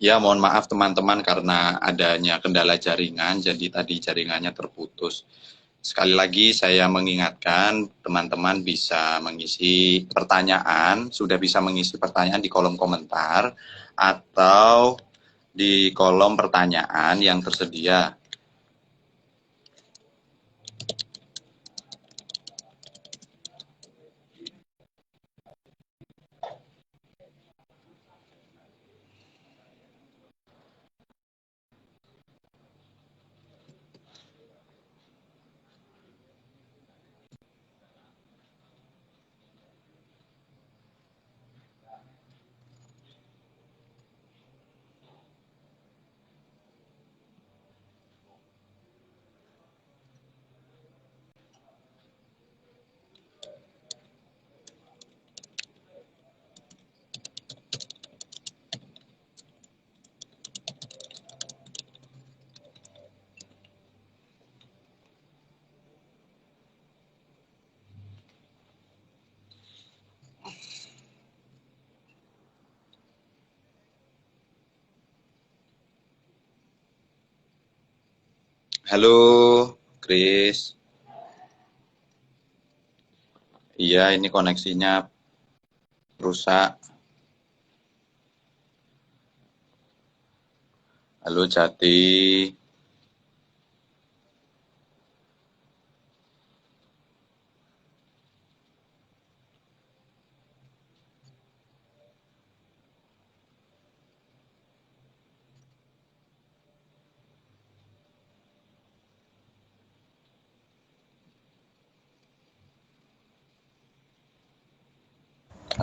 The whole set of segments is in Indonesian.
Ya, mohon maaf teman-teman karena adanya kendala jaringan, jadi tadi jaringannya terputus. Sekali lagi saya mengingatkan teman-teman bisa mengisi pertanyaan, sudah bisa mengisi pertanyaan di kolom komentar atau di kolom pertanyaan yang tersedia. Halo, Chris. Iya, ini koneksinya rusak. Halo, Jati.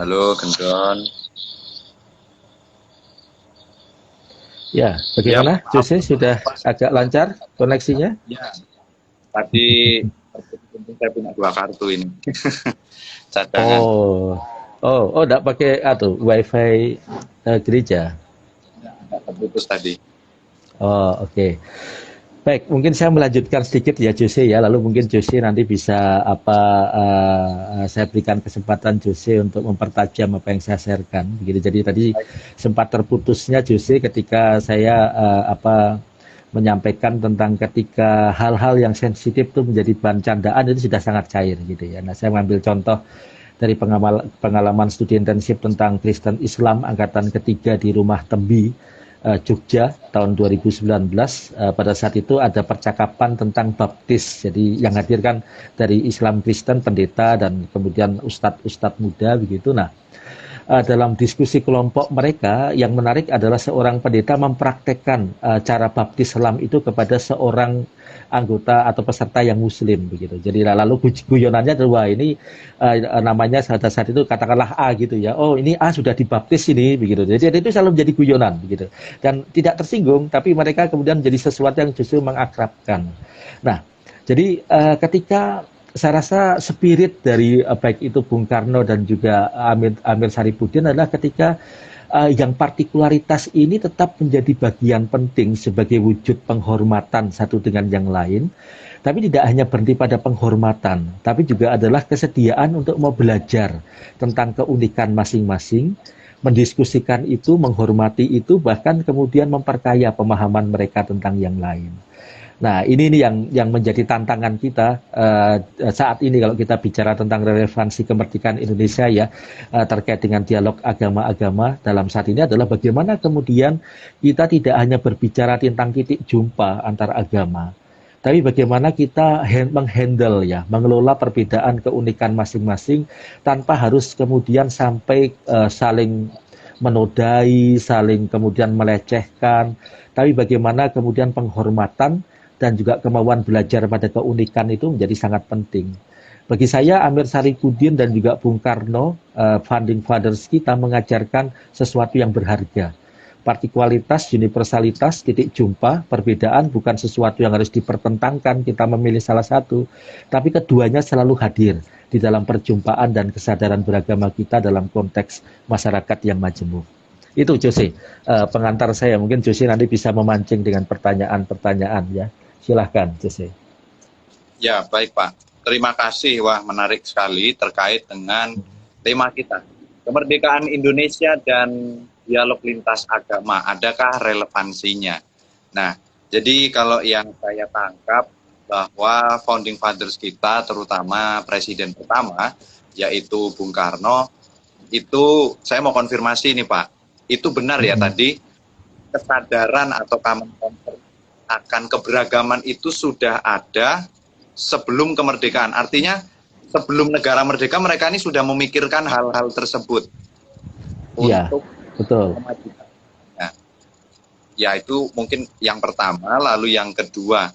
Halo, Gendron. Ya, Ya, bagaimana? maaf. Jose sudah agak lancar koneksinya? Ya, tadi saya punya dua kartu ini. Cadangan. Oh, enggak pakai WiFi gereja. Terputus tadi. Oh, oke. Baik, mungkin saya melanjutkan sedikit ya Jose ya, lalu mungkin Jose nanti bisa saya berikan kesempatan Jose untuk mempertajam apa yang saya sharekan. Begitu. Jadi tadi sempat terputusnya Jose ketika saya menyampaikan tentang ketika hal-hal yang sensitif itu menjadi bahan candaan itu sudah sangat cair gitu ya. Nah, saya mengambil contoh dari pengalaman studi intensif tentang Kristen Islam angkatan ketiga di Rumah Tembi, Jogja tahun 2019. Pada saat itu ada percakapan tentang baptis. Jadi yang hadir kan dari Islam Kristen, pendeta dan kemudian ustadz-ustadz muda begitu. Nah, dalam diskusi kelompok mereka yang menarik adalah seorang pendeta mempraktekkan cara baptis selam itu kepada seorang anggota atau peserta yang muslim begitu. Jadi lalu guyonannya adalah ini namanya saat itu katakanlah A gitu ya. Oh, ini A sudah dibaptis ini begitu. Jadi itu selalu menjadi guyonan begitu. Dan tidak tersinggung tapi mereka kemudian menjadi sesuatu yang justru mengakrabkan. Nah, jadi ketika saya rasa spirit dari baik itu Bung Karno dan juga Amir Saripudin adalah ketika yang partikularitas ini tetap menjadi bagian penting sebagai wujud penghormatan satu dengan yang lain, tapi tidak hanya berhenti pada penghormatan, tapi juga adalah kesediaan untuk mau belajar tentang keunikan masing-masing, mendiskusikan itu, menghormati itu, bahkan kemudian memperkaya pemahaman mereka tentang yang lain. Nah, ini yang menjadi tantangan kita saat ini kalau kita bicara tentang relevansi kemerdekaan Indonesia ya terkait dengan dialog agama-agama dalam saat ini adalah bagaimana kemudian kita tidak hanya berbicara tentang titik jumpa antar agama, tapi bagaimana kita menghandle ya, mengelola perbedaan keunikan masing-masing tanpa harus kemudian sampai saling menodai, saling kemudian melecehkan, tapi bagaimana kemudian penghormatan dan juga kemauan belajar pada keunikan itu menjadi sangat penting. Bagi saya, Amir Saripudin dan juga Bung Karno, founding fathers kita mengajarkan sesuatu yang berharga. Partikualitas, universalitas, titik jumpa, perbedaan bukan sesuatu yang harus dipertentangkan, kita memilih salah satu, tapi keduanya selalu hadir di dalam perjumpaan dan kesadaran beragama kita dalam konteks masyarakat yang majemuk. Itu Jose, pengantar saya. Mungkin Jose nanti bisa memancing dengan pertanyaan-pertanyaan ya. Silahkan, Jose. Ya, baik Pak. Terima kasih. Wah, menarik sekali terkait dengan tema kita. Kemerdekaan Indonesia dan dialog lintas agama, adakah relevansinya? Nah, jadi kalau yang saya tangkap bahwa founding fathers kita, terutama presiden pertama, yaitu Bung Karno, itu saya mau konfirmasi nih Pak, itu benar ya tadi kesadaran atau common concern akan keberagaman itu sudah ada sebelum kemerdekaan. Artinya sebelum negara merdeka mereka ini sudah memikirkan hal-hal tersebut untuk betul. kemajuan. Nah, ya itu mungkin yang pertama. Lalu yang kedua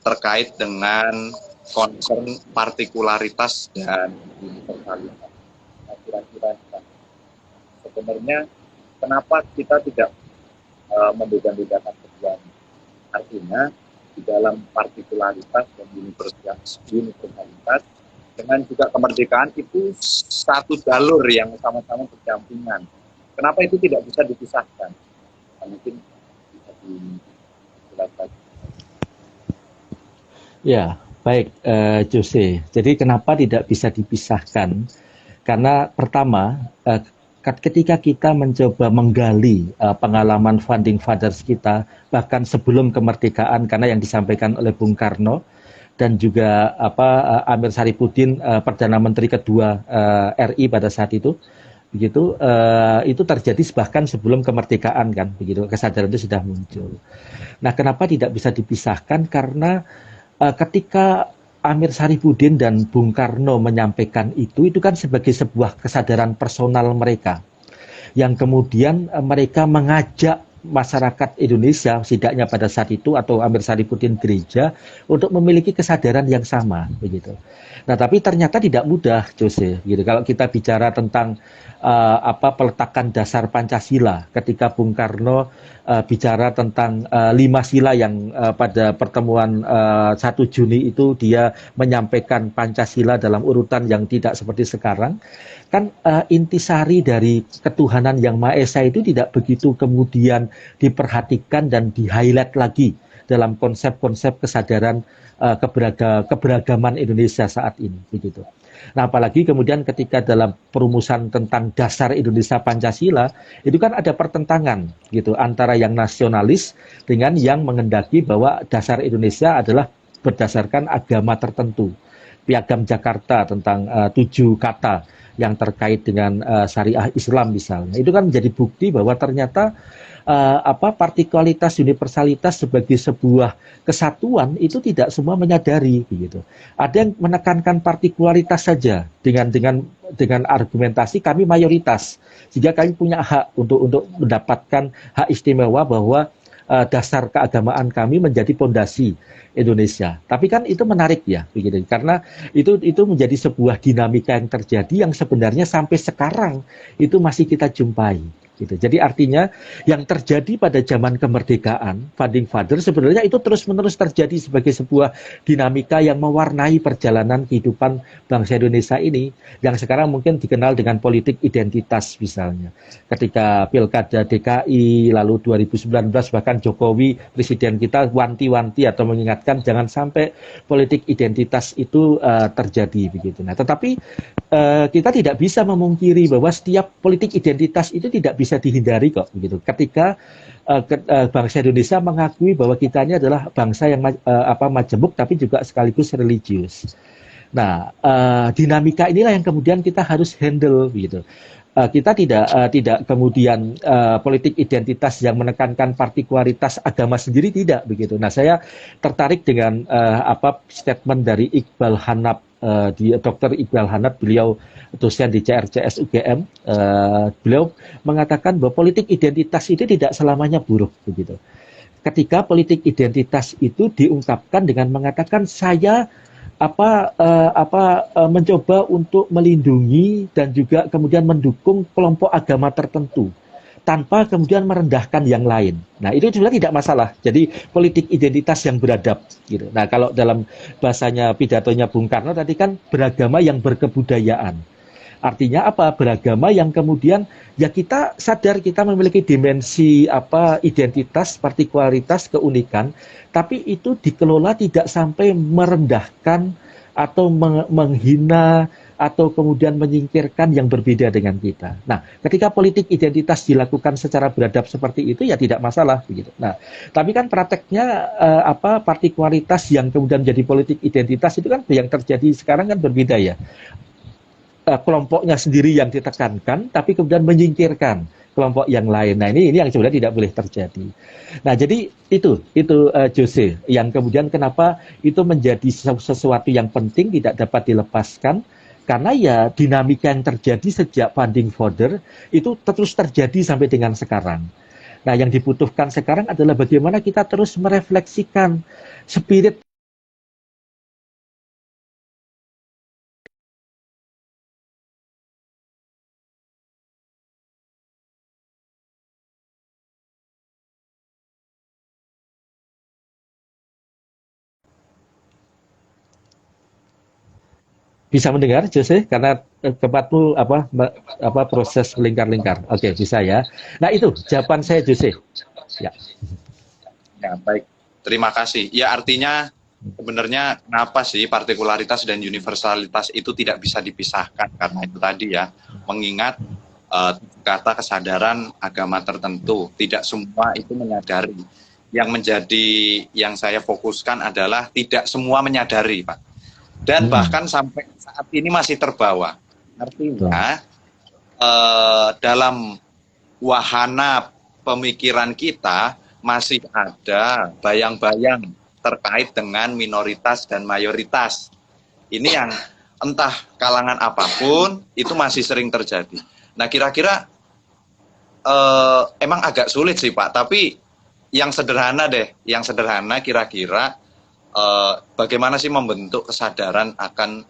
terkait dengan concern partikularitas dan universalitas. Nah, kira-kira sebenarnya kenapa kita tidak membeda-bedakan keduanya? Artinya di dalam partikularitas dan universalitas dengan juga kemerdekaan itu satu jalur yang sama-sama berdampingan. Kenapa itu tidak bisa dipisahkan? Mungkin bisa dijelaskan. Ya, baik Jose. Jadi kenapa tidak bisa dipisahkan? Karena pertama, ketika kita mencoba menggali pengalaman founding fathers kita, bahkan sebelum kemerdekaan, karena yang disampaikan oleh Bung Karno dan juga Amir Syarifuddin, Perdana Menteri kedua RI pada saat itu, begitu itu terjadi bahkan sebelum kemerdekaan kan, begitu kesadaran itu sudah muncul. Nah, kenapa tidak bisa dipisahkan? Karena ketika Amir Syarifuddin dan Bung Karno menyampaikan itu kan sebagai sebuah kesadaran personal mereka, yang kemudian mereka mengajak masyarakat Indonesia, setidaknya pada saat itu, atau Amir Syarifuddin gereja, untuk memiliki kesadaran yang sama, begitu. Nah, tapi ternyata tidak mudah, Jose. Gitu. Kalau kita bicara tentang peletakan dasar Pancasila, ketika Bung Karno bicara tentang 5 sila yang pada pertemuan 1 Juni itu dia menyampaikan Pancasila dalam urutan yang tidak seperti sekarang, kan intisari dari ketuhanan yang Maha Esa itu tidak begitu kemudian diperhatikan dan di-highlight lagi dalam konsep-konsep kesadaran keberagaman Indonesia saat ini, begitu. Nah, apalagi kemudian ketika dalam perumusan tentang dasar Indonesia Pancasila, itu kan ada pertentangan gitu antara yang nasionalis dengan yang mengendaki bahwa dasar Indonesia adalah berdasarkan agama tertentu. Piagam Jakarta tentang 7 kata yang terkait dengan syariah Islam misalnya. Itu kan menjadi bukti bahwa ternyata partikalitas universalitas sebagai sebuah kesatuan itu tidak semua menyadari begitu. Ada yang menekankan partikularitas saja dengan argumentasi kami mayoritas, sehingga kami punya hak untuk mendapatkan hak istimewa bahwa dasar keagamaan kami menjadi pondasi Indonesia. Tapi kan itu menarik ya, begitu. Karena itu menjadi sebuah dinamika yang terjadi yang sebenarnya sampai sekarang itu masih kita jumpai. Gitu. Jadi artinya yang terjadi pada zaman kemerdekaan, founding father sebenarnya itu terus-menerus terjadi sebagai sebuah dinamika yang mewarnai perjalanan kehidupan bangsa Indonesia ini, yang sekarang mungkin dikenal dengan politik identitas misalnya. Ketika Pilkada DKI, lalu 2019 bahkan Jokowi, presiden kita wanti-wanti atau mengingatkan jangan sampai politik identitas itu terjadi begitu. Nah, tetapi kita tidak bisa memungkiri bahwa setiap politik identitas itu tidak bisa dihindari kok begitu. Ketika bangsa Indonesia mengakui bahwa kita ini adalah bangsa yang majemuk tapi juga sekaligus religius. Nah, dinamika inilah yang kemudian kita harus handle begitu. Kita tidak kemudian politik identitas yang menekankan partikularitas agama sendiri tidak begitu. Nah, saya tertarik dengan statement dari Iqbal Hanaf, Dr. Iqbal Hanaf, beliau dosen di CRCS UGM. Beliau mengatakan bahwa politik identitas itu tidak selamanya buruk begitu. Ketika politik identitas itu diungkapkan dengan mengatakan saya mencoba untuk melindungi dan juga kemudian mendukung kelompok agama tertentu tanpa kemudian merendahkan yang lain. Nah, itu sebenarnya tidak masalah. Jadi politik identitas yang beradab gitu. Nah, kalau dalam bahasanya pidatonya Bung Karno tadi kan beragama yang berkebudayaan. Artinya apa? Beragama yang kemudian ya kita sadar kita memiliki dimensi identitas, partikularitas, keunikan, tapi itu dikelola tidak sampai merendahkan atau menghina atau kemudian menyingkirkan yang berbeda dengan kita. Nah, ketika politik identitas dilakukan secara beradab seperti itu ya tidak masalah begitu. Nah, tapi kan prakteknya partikularitas yang kemudian jadi politik identitas itu kan yang terjadi sekarang kan berbeda ya. Kelompoknya sendiri yang ditekankan, tapi kemudian menyingkirkan kelompok yang lain. Nah, ini yang sebenarnya tidak boleh terjadi. Nah, jadi itu Jose, yang kemudian kenapa itu menjadi sesuatu yang penting tidak dapat dilepaskan, karena ya dinamika yang terjadi sejak founding father itu terus terjadi sampai dengan sekarang. Nah, yang dibutuhkan sekarang adalah bagaimana kita terus merefleksikan spirit. Bisa mendengar, Jose? Karena tempatmu proses melingkar-lingkar. Oke, bisa ya. Nah, itu jawaban saya, Jose. Ya. Ya, baik. Terima kasih. Ya, artinya sebenarnya kenapa sih partikularitas dan universalitas itu tidak bisa dipisahkan, karena itu tadi ya, mengingat kata kesadaran agama tertentu, tidak semua itu menyadari. Yang saya fokuskan adalah tidak semua menyadari, Pak. Dan bahkan sampai saat ini masih terbawa. Artinya dalam wahana pemikiran kita masih ada bayang-bayang terkait dengan minoritas dan mayoritas. Ini yang entah kalangan apapun itu masih sering terjadi. Nah, kira-kira emang agak sulit sih, Pak, tapi yang sederhana kira-kira bagaimana sih membentuk kesadaran akan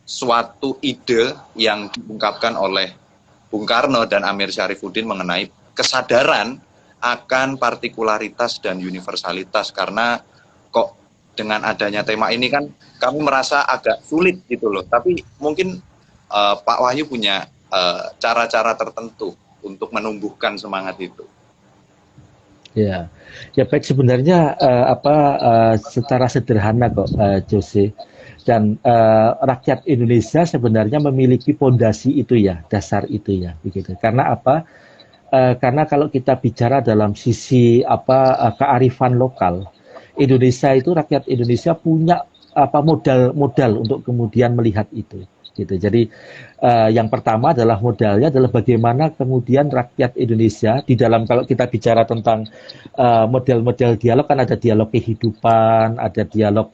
suatu ide yang diungkapkan oleh Bung Karno dan Amir Syarifuddin mengenai kesadaran akan partikularitas dan universalitas, karena kok dengan adanya tema ini kan kami merasa agak sulit gitu loh, tapi mungkin Pak Wahyu punya cara-cara tertentu untuk menumbuhkan semangat itu. Ya, ya baik, sebenarnya secara sederhana kok, Jose, dan rakyat Indonesia sebenarnya memiliki fondasi itu ya, dasar itu ya, begitu. Karena apa? Karena kalau kita bicara dalam sisi kearifan lokal, Indonesia itu, rakyat Indonesia punya modal untuk kemudian melihat itu. Gitu. Jadi yang pertama adalah modalnya adalah bagaimana kemudian rakyat Indonesia di dalam, kalau kita bicara tentang model-model dialog, kan ada dialog kehidupan, ada dialog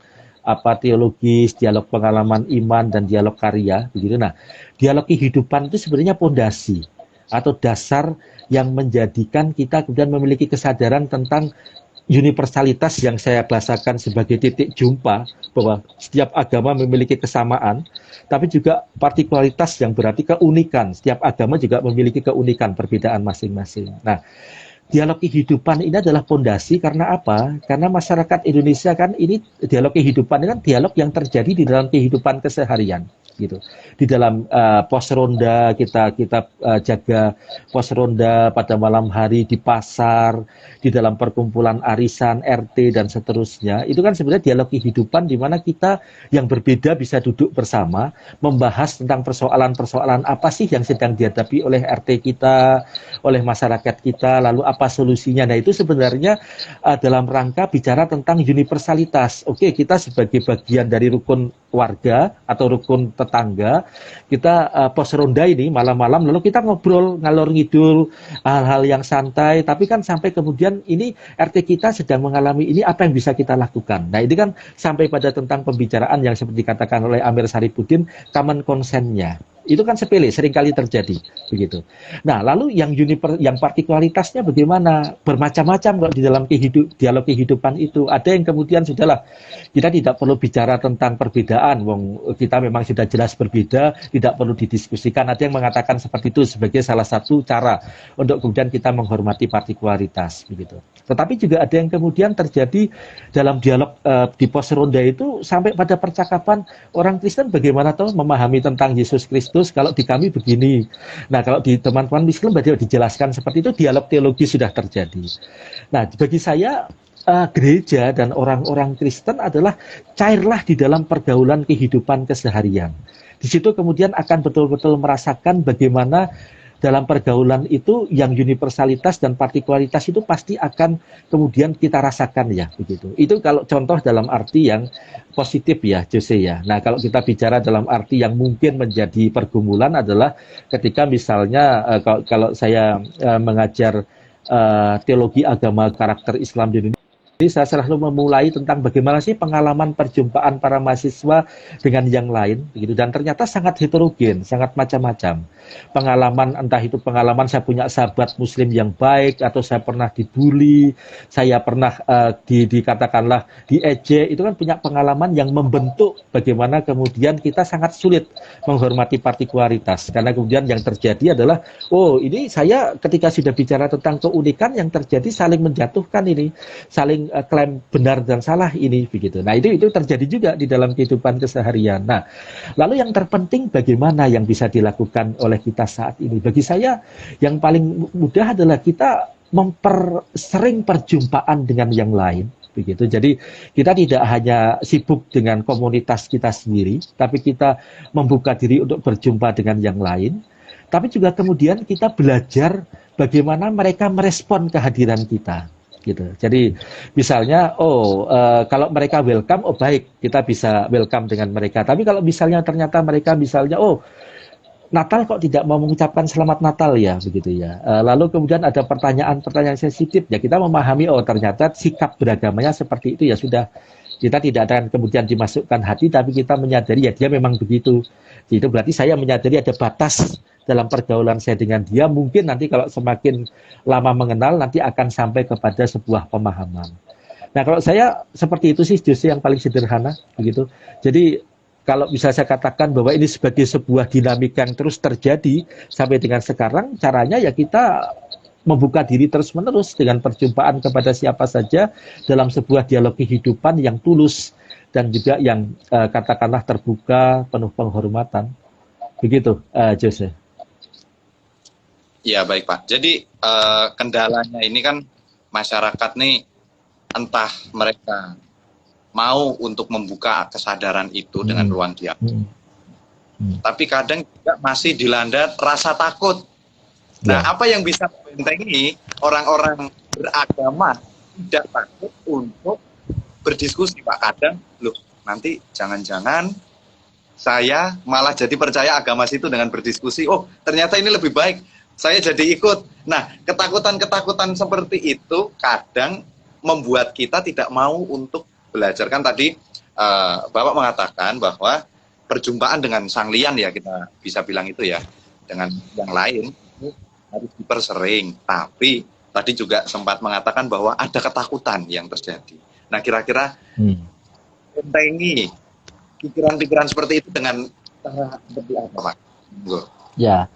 teologis, dialog pengalaman iman, dan dialog karya, begitu. Nah, dialog kehidupan itu sebenarnya pondasi atau dasar yang menjadikan kita kemudian memiliki kesadaran tentang universalitas yang saya bahasakan sebagai titik jumpa, bahwa setiap agama memiliki kesamaan, tapi juga partikularitas yang berarti keunikan. Setiap agama juga memiliki keunikan, perbedaan masing-masing. Nah, dialog kehidupan ini adalah fondasi karena apa? Karena masyarakat Indonesia kan ini, dialog kehidupan ini kan dialog yang terjadi di dalam kehidupan keseharian. Gitu. Di dalam pos ronda kita jaga pos ronda pada malam hari di pasar, di dalam perkumpulan arisan RT dan seterusnya. Itu kan sebenarnya dialog kehidupan di mana kita yang berbeda bisa duduk bersama membahas tentang persoalan-persoalan apa sih yang sedang dihadapi oleh RT kita, oleh masyarakat kita, lalu apa solusinya. Nah, itu sebenarnya dalam rangka bicara tentang universalitas. Oke, kita sebagai bagian dari rukun warga atau rukun tetangga, kita pos ronda ini malam-malam, lalu kita ngobrol ngalor ngidul hal-hal yang santai, tapi kan sampai kemudian ini RT kita sedang mengalami ini, apa yang bisa kita lakukan. Nah, ini kan sampai pada tentang pembicaraan yang seperti dikatakan oleh Amir Syarifuddin, common consent-nya. Itu kan sepele, seringkali terjadi begitu. Nah, lalu yang partikularitasnya bagaimana? Bermacam-macam kalau di dalam dialog kehidupan itu. Ada yang kemudian sudahlah, kita tidak perlu bicara tentang perbedaan, kita memang sudah jelas berbeda, tidak perlu didiskusikan. Ada yang mengatakan seperti itu sebagai salah satu cara untuk kemudian kita menghormati partikularitas begitu. Tetapi juga ada yang kemudian terjadi dalam dialog di pos ronda itu sampai pada percakapan orang Kristen bagaimana tahu memahami tentang Yesus Kristus. Kalau di kami begini. Nah, kalau di teman-teman Muslim berarti dijelaskan seperti itu, dialog teologi sudah terjadi. Nah, bagi saya gereja dan orang-orang Kristen adalah cairlah di dalam pergaulan kehidupan keseharian. Di situ kemudian akan betul-betul merasakan bagaimana dalam pergaulan itu yang universalitas dan partikularitas itu pasti akan kemudian kita rasakan ya begitu. Itu kalau contoh dalam arti yang positif ya Jose ya. Nah kalau kita bicara dalam arti yang mungkin menjadi pergumulan adalah ketika misalnya kalau saya mengajar teologi agama karakter Islam di Indonesia. Jadi saya selalu memulai tentang bagaimana sih pengalaman perjumpaan para mahasiswa dengan yang lain, begitu. Dan ternyata sangat heterogen, sangat macam-macam. Pengalaman entah itu pengalaman saya punya sahabat Muslim yang baik, atau saya pernah dibully, saya pernah dikatakanlah diejek, itu kan punya pengalaman yang membentuk bagaimana kemudian kita sangat sulit menghormati partikularitas. Karena kemudian yang terjadi adalah, oh ini saya ketika sudah bicara tentang keunikan yang terjadi saling menjatuhkan ini, saling klaim benar dan salah ini begitu. Nah itu terjadi juga di dalam kehidupan keseharian. Nah lalu yang terpenting bagaimana yang bisa dilakukan oleh kita saat ini? Bagi saya yang paling mudah adalah kita mempersering perjumpaan dengan yang lain. Begitu. Jadi kita tidak hanya sibuk dengan komunitas kita sendiri, tapi kita membuka diri untuk berjumpa dengan yang lain. Tapi juga kemudian kita belajar bagaimana mereka merespon kehadiran kita. Gitu. Jadi misalnya, kalau mereka welcome, baik, kita bisa welcome dengan mereka. Tapi kalau misalnya ternyata mereka misalnya, Natal kok tidak mau mengucapkan selamat Natal ya, begitu ya. Lalu kemudian ada pertanyaan-pertanyaan sensitif, ya kita memahami, ternyata sikap beragamanya seperti itu ya sudah. Kita tidak akan kemudian dimasukkan hati, tapi kita menyadari ya dia memang begitu. Itu berarti saya menyadari ada batas dalam pergaulan saya dengan dia. Mungkin nanti kalau semakin lama mengenal, nanti akan sampai kepada sebuah pemahaman. Nah kalau saya seperti itu sih justru yang paling sederhana, begitu. Jadi kalau bisa saya katakan bahwa ini sebagai sebuah dinamika yang terus terjadi sampai dengan sekarang, caranya ya kita membuka diri terus-menerus dengan perjumpaan kepada siapa saja dalam sebuah dialog kehidupan yang tulus dan juga yang katakanlah terbuka, penuh penghormatan. Begitu, Jose. Ya baik Pak. Jadi kendalanya ini kan masyarakat nih entah mereka mau untuk membuka kesadaran itu dengan ruang dialog, tapi kadang juga masih dilanda rasa takut. Nah, apa yang bisa membentengi orang-orang beragama tidak takut untuk berdiskusi, Pak? Kadang, nanti jangan-jangan saya malah jadi percaya agama situ dengan berdiskusi. Ternyata ini lebih baik, saya jadi ikut. Nah, ketakutan-ketakutan seperti itu kadang membuat kita tidak mau untuk belajar. Kan tadi Bapak mengatakan bahwa perjumpaan dengan sang lian ya, kita bisa bilang itu ya, dengan yang lain, harus dipersering, tapi tadi juga sempat mengatakan bahwa ada ketakutan yang terjadi. Nah, kira-kira bentengi pikiran-pikiran seperti itu dengan cara seperti apa, Pak? Ya,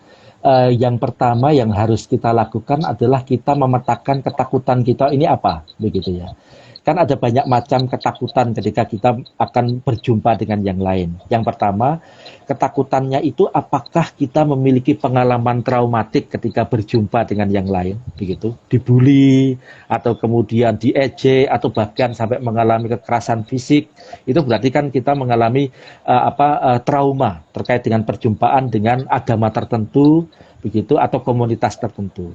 yang pertama yang harus kita lakukan adalah kita memetakan ketakutan kita ini apa, begitu ya. Kan ada banyak macam ketakutan ketika kita akan berjumpa dengan yang lain. Yang pertama, ketakutannya itu apakah kita memiliki pengalaman traumatik ketika berjumpa dengan yang lain, begitu, dibully atau kemudian diejek atau bahkan sampai mengalami kekerasan fisik. Itu berarti kan kita mengalami trauma terkait dengan perjumpaan dengan agama tertentu, begitu, atau komunitas tertentu.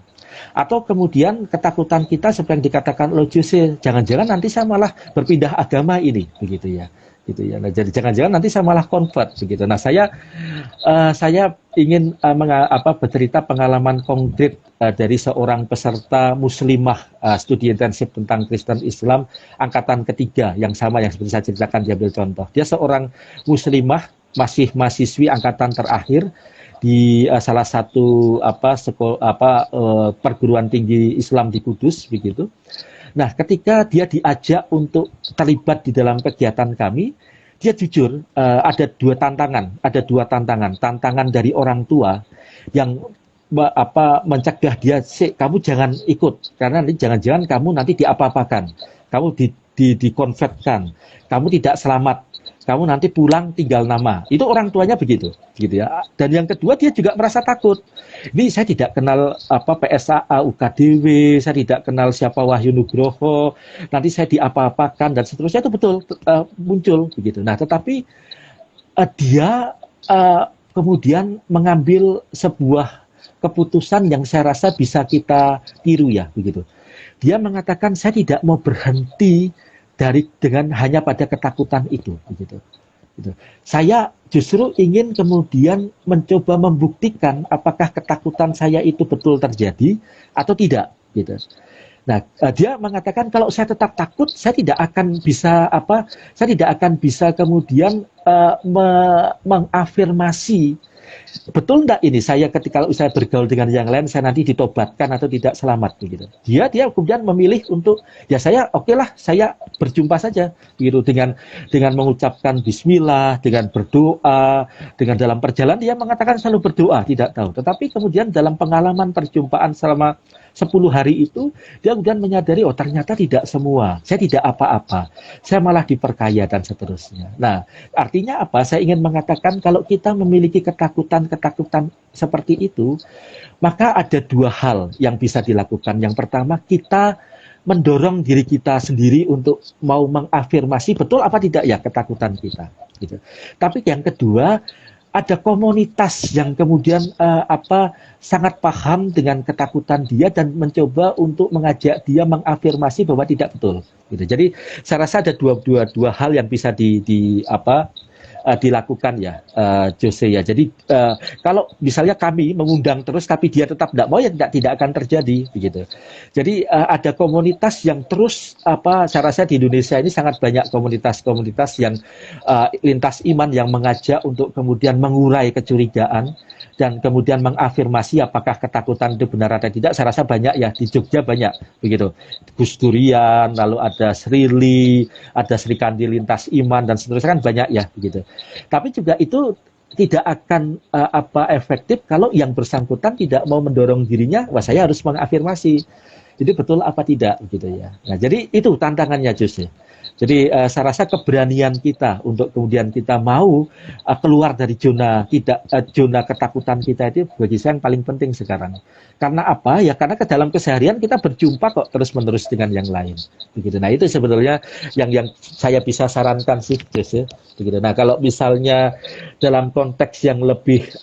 Atau kemudian ketakutan kita seperti yang dikatakan oleh Jose, jangan-jangan nanti saya malah berpindah agama ini, begitu ya. Gitu ya. Nah, jadi jangan-jangan nanti saya malah convert begitu. Nah, saya ingin bercerita pengalaman konkret dari seorang peserta muslimah studi intensif tentang Kristen Islam angkatan ketiga yang sama yang seperti saya ceritakan, diambil contoh. Dia seorang muslimah, masih mahasiswi angkatan terakhir di salah satu perguruan tinggi Islam di Kudus, begitu. Nah, ketika dia diajak untuk terlibat di dalam kegiatan kami, dia jujur ada dua tantangan. Tantangan dari orang tua yang mencegah dia, kamu jangan ikut karena nanti jangan-jangan kamu nanti diapa-apakan, kamu dikonvertkan, kamu tidak selamat. kamu nanti pulang tinggal nama. Itu orang tuanya begitu, gitu ya. Dan yang kedua dia juga merasa takut. Ini saya tidak kenal apa PSAA, UKDW, saya tidak kenal siapa Wahyu Nugroho, nanti saya diapa-apakan dan seterusnya itu betul muncul begitu. Nah, tetapi dia kemudian mengambil sebuah keputusan yang saya rasa bisa kita tiru ya begitu. Dia mengatakan saya tidak mau berhenti dengan hanya pada ketakutan itu begitu. Gitu. Saya justru ingin kemudian mencoba membuktikan apakah ketakutan saya itu betul terjadi atau tidak gitu. Nah, dia mengatakan kalau saya tetap takut, saya tidak akan bisa saya tidak akan bisa kemudian mengafirmasi betul enggak ini saya ketika saya bergaul dengan yang lain saya nanti ditobatkan atau tidak selamat begitu. Dia kemudian memilih untuk ya saya oke lah saya berjumpa saja gitu dengan mengucapkan bismillah, dengan berdoa, dengan dalam perjalanan dia mengatakan selalu berdoa, tidak tahu. Tetapi kemudian dalam pengalaman perjumpaan selama 10 hari itu, dia kemudian menyadari, oh ternyata tidak semua, saya tidak apa-apa, saya malah diperkaya dan seterusnya. Nah, artinya apa? Saya ingin mengatakan kalau kita memiliki ketakutan seperti itu, maka ada dua hal yang bisa dilakukan. Yang pertama, kita mendorong diri kita sendiri untuk mau mengafirmasi betul apa tidak ya ketakutan kita. Gitu. Tapi yang kedua, ada komunitas yang kemudian sangat paham dengan ketakutan dia dan mencoba untuk mengajak dia mengafirmasi bahwa tidak betul. Gitu. Jadi saya rasa ada dua hal yang bisa dilakukan ya, Jose ya. Jadi kalau misalnya kami mengundang terus tapi dia tetap tidak mau ya tidak akan terjadi begitu. Jadi ada komunitas yang terus saya rasa di Indonesia ini sangat banyak komunitas-komunitas yang lintas iman yang mengajak untuk kemudian mengurai kecurigaan dan kemudian mengafirmasi apakah ketakutan itu benar atau tidak. Saya rasa banyak ya, di Jogja banyak begitu. Gus Durian, lalu ada Srili, ada Sri Kandi lintas iman dan seterusnya kan banyak ya begitu. Tapi juga itu tidak akan efektif kalau yang bersangkutan tidak mau mendorong dirinya, wah saya harus mengafirmasi. Jadi betul apa tidak gitu ya. Nah, jadi itu tantangannya justru. Jadi saya rasa keberanian kita untuk kemudian kita mau keluar dari zona ketakutan kita itu bagi saya yang paling penting sekarang. Karena apa? Ya karena ke dalam keseharian kita berjumpa kok terus-menerus dengan yang lain. Begitu. Nah, itu sebetulnya yang saya bisa sarankan sih, Jess, ya. Begitu. Nah, kalau misalnya dalam konteks yang lebih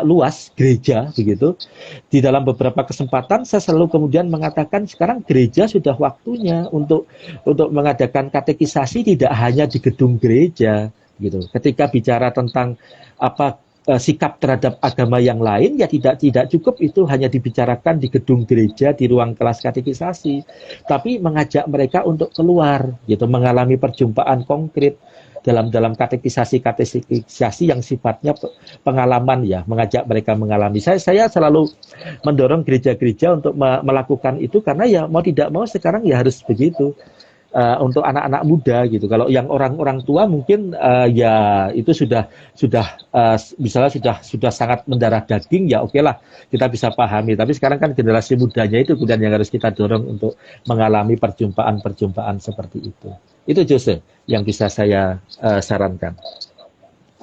luas gereja begitu, di dalam beberapa kesempatan saya selalu kemudian mengatakan sekarang gereja sudah waktunya untuk mengadakan katekisasi tidak hanya di gedung gereja gitu. Ketika bicara tentang sikap terhadap agama yang lain ya tidak cukup itu hanya dibicarakan di gedung gereja di ruang kelas katekisasi, tapi mengajak mereka untuk keluar gitu, mengalami perjumpaan konkret dalam katekisasi yang sifatnya pengalaman ya, mengajak mereka mengalami. Saya selalu mendorong gereja-gereja untuk melakukan itu karena ya mau tidak mau sekarang ya harus begitu. Untuk anak-anak muda gitu. Kalau yang orang-orang tua mungkin ya itu sudah misalnya sudah sangat mendarah daging ya oke lah kita bisa pahami. Tapi sekarang kan generasi mudanya itu kemudian yang harus kita dorong untuk mengalami perjumpaan seperti itu. Itu Jose yang bisa saya sarankan.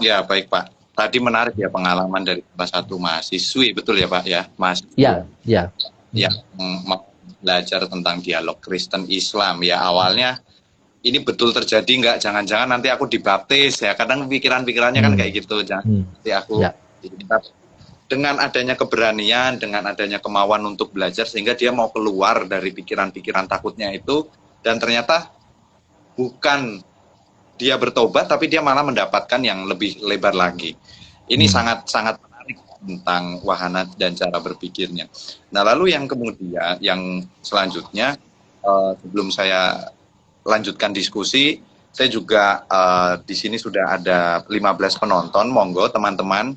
Ya baik Pak. Tadi menarik ya pengalaman dari salah satu mahasiswi, betul ya Pak ya, mahasiswa. Ya. Yang belajar tentang dialog Kristen Islam ya, awalnya ini betul terjadi nggak, jangan-jangan nanti aku dibaptis ya, kadang pikirannya kan kayak gitu, nanti aku dengan adanya keberanian, dengan adanya kemauan untuk belajar sehingga dia mau keluar dari pikiran-pikiran takutnya itu, dan ternyata bukan dia bertobat tapi dia malah mendapatkan yang lebih lebar lagi. Ini sangat tentang wahana dan cara berpikirnya. Nah, lalu yang kemudian, yang selanjutnya, sebelum saya lanjutkan diskusi, saya juga di sini sudah ada 15 penonton, monggo teman-teman,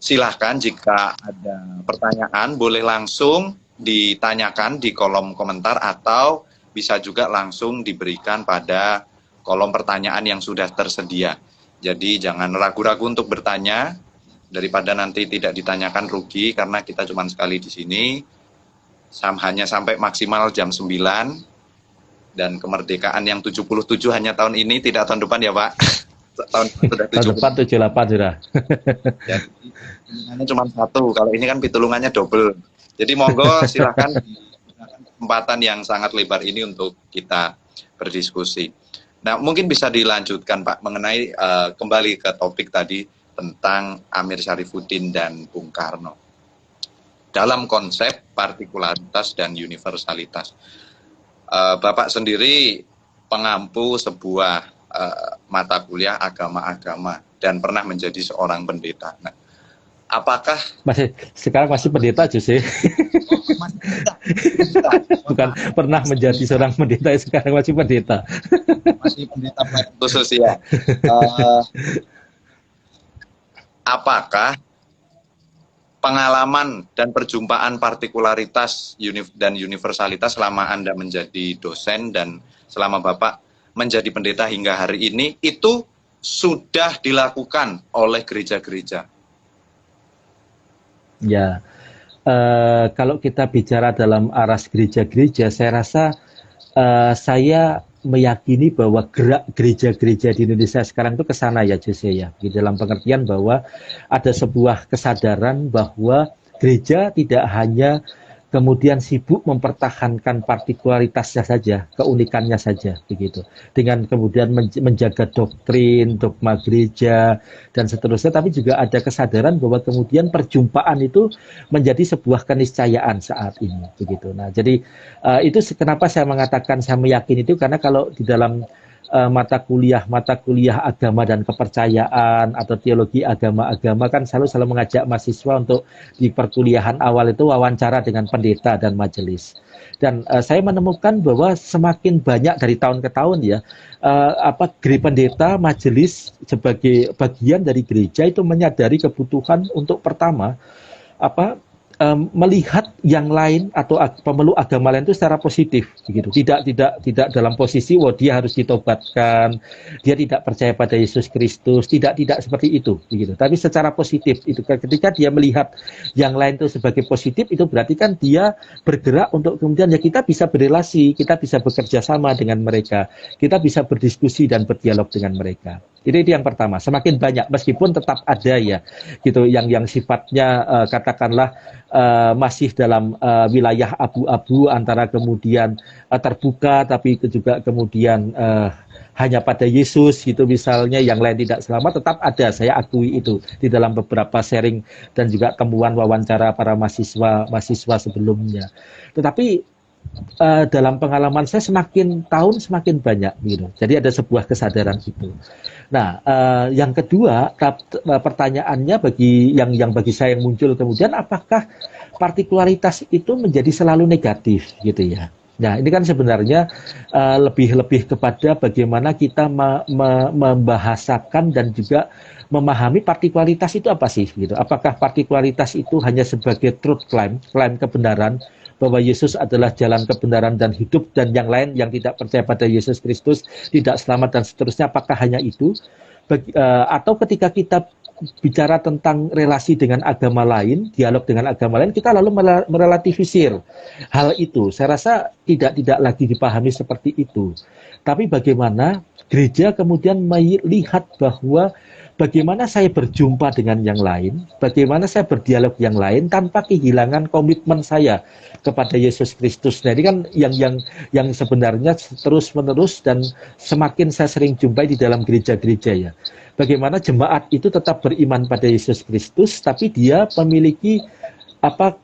silahkan jika ada pertanyaan, boleh langsung ditanyakan di kolom komentar atau bisa juga langsung diberikan pada kolom pertanyaan yang sudah tersedia. Jadi jangan ragu-ragu untuk bertanya, daripada nanti tidak ditanyakan rugi karena kita cuma sekali di sini, hanya sampai maksimal jam 9 dan kemerdekaan yang 77 hanya tahun ini, tidak tahun depan ya Pak. tahun sudah Tahun 7. depan 78 sudah. Ya, pitulungannya cuma satu. Kalau ini kan pitulungannya double. Jadi monggo silahkan gunakan kesempatan yang sangat lebar ini untuk kita berdiskusi. Nah, mungkin bisa dilanjutkan Pak mengenai kembali ke topik tadi tentang Amir Syarifuddin dan Bung Karno. Dalam konsep partikularitas dan universalitas. Bapak sendiri pengampu sebuah mata kuliah agama-agama dan pernah menjadi seorang pendeta. Nah, apakah sekarang masih pendeta Jose? Bukan pernah menjadi seorang pendeta, sekarang masih pendeta. Masih pendeta khusus ya. Apakah pengalaman dan perjumpaan partikularitas dan universalitas selama Anda menjadi dosen dan selama Bapak menjadi pendeta hingga hari ini itu sudah dilakukan oleh gereja-gereja? Ya, kalau kita bicara dalam aras gereja-gereja, saya rasa saya meyakini bahwa gerak gereja-gereja di Indonesia sekarang itu ke sana ya Jose ya, di dalam pengertian bahwa ada sebuah kesadaran bahwa gereja tidak hanya kemudian sibuk mempertahankan partikularitasnya saja, keunikannya saja, begitu. Dengan kemudian menjaga doktrin, dogma gereja, dan seterusnya, tapi juga ada kesadaran bahwa kemudian perjumpaan itu menjadi sebuah keniscayaan saat ini, begitu. Nah, jadi itu kenapa saya mengatakan saya meyakini itu, karena kalau di dalam mata kuliah agama dan kepercayaan atau teologi agama-agama kan selalu mengajak mahasiswa untuk di perkuliahan awal itu wawancara dengan pendeta dan majelis. Dan saya menemukan bahwa semakin banyak dari tahun ke tahun ya, pendeta majelis sebagai bagian dari gereja itu menyadari kebutuhan untuk pertama melihat yang lain atau pemeluk agama lain itu secara positif, begitu. Tidak dalam posisi dia harus ditobatkan, dia tidak percaya pada Yesus Kristus, tidak seperti itu, begitu. Tapi secara positif itu ketika dia melihat yang lain itu sebagai positif, itu berarti kan dia bergerak untuk kemudian ya kita bisa berrelasi, kita bisa bekerja sama dengan mereka, kita bisa berdiskusi dan berdialog dengan mereka. Itu yang pertama. Semakin banyak, meskipun tetap ada ya, gitu, yang sifatnya katakanlah masih dalam wilayah abu-abu antara kemudian terbuka, tapi itu juga kemudian hanya pada Yesus gitu misalnya, yang lain tidak selamat, tetap ada, saya akui itu di dalam beberapa sharing dan juga temuan wawancara para mahasiswa sebelumnya. Tetapi dalam pengalaman saya semakin tahun semakin banyak gitu. Jadi ada sebuah kesadaran itu. Nah, yang kedua, pertanyaannya bagi saya yang muncul kemudian, apakah partikularitas itu menjadi selalu negatif gitu ya? Nah, ini kan sebenarnya lebih kepada bagaimana kita membahasakan dan juga memahami partikularitas itu apa sih gitu. Apakah partikularitas itu hanya sebagai truth claim kebenaran, bahwa Yesus adalah jalan kebenaran dan hidup, dan yang lain yang tidak percaya pada Yesus Kristus tidak selamat dan seterusnya, apakah hanya itu? Atau ketika kita bicara tentang relasi dengan agama lain, dialog dengan agama lain, kita lalu merelativisir hal itu. Saya rasa tidak lagi dipahami seperti itu. Tapi bagaimana gereja kemudian melihat bahwa bagaimana saya berjumpa dengan yang lain, bagaimana saya berdialog yang lain tanpa kehilangan komitmen saya kepada Yesus Kristus. Nah, ini kan yang sebenarnya terus-menerus dan semakin saya sering jumpai di dalam gereja-gereja ya. Bagaimana jemaat itu tetap beriman pada Yesus Kristus, tapi dia memiliki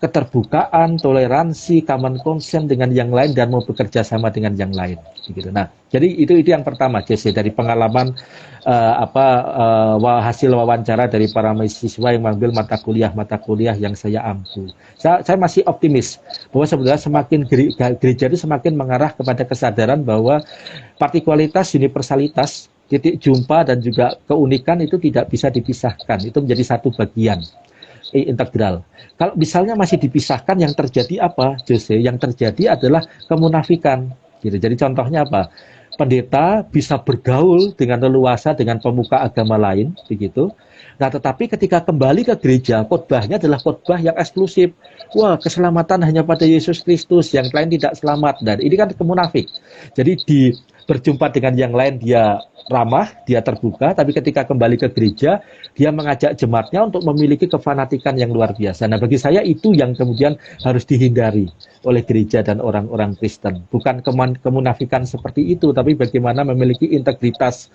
keterbukaan, toleransi, common consent dengan yang lain dan mau bekerja sama dengan yang lain. Gitu. Nah, jadi itu yang pertama, Jesse, dari pengalaman hasil wawancara dari para mahasiswa yang mengambil mata kuliah yang saya ampu. Saya masih optimis bahwa sebenarnya semakin gereja itu semakin mengarah kepada kesadaran bahwa partikularitas, universalitas, titik jumpa dan juga keunikan itu tidak bisa dipisahkan. Itu menjadi satu bagian integral. Kalau misalnya masih dipisahkan, yang terjadi apa, Jose? Yang terjadi adalah kemunafikan. Gitu. Jadi contohnya apa? Pendeta bisa bergaul dengan leluasa dengan pemuka agama lain, begitu. Nah, tetapi ketika kembali ke gereja, khotbahnya adalah khotbah yang eksklusif. Wah, keselamatan hanya pada Yesus Kristus, yang lain tidak selamat. Dan ini kan kemunafik. Jadi berjumpa dengan yang lain dia ramah, dia terbuka, tapi ketika kembali ke gereja, dia mengajak jemaatnya untuk memiliki kefanatikan yang luar biasa. Nah, bagi saya itu yang kemudian harus dihindari oleh gereja dan orang-orang Kristen. Bukan kemunafikan seperti itu, tapi bagaimana memiliki integritas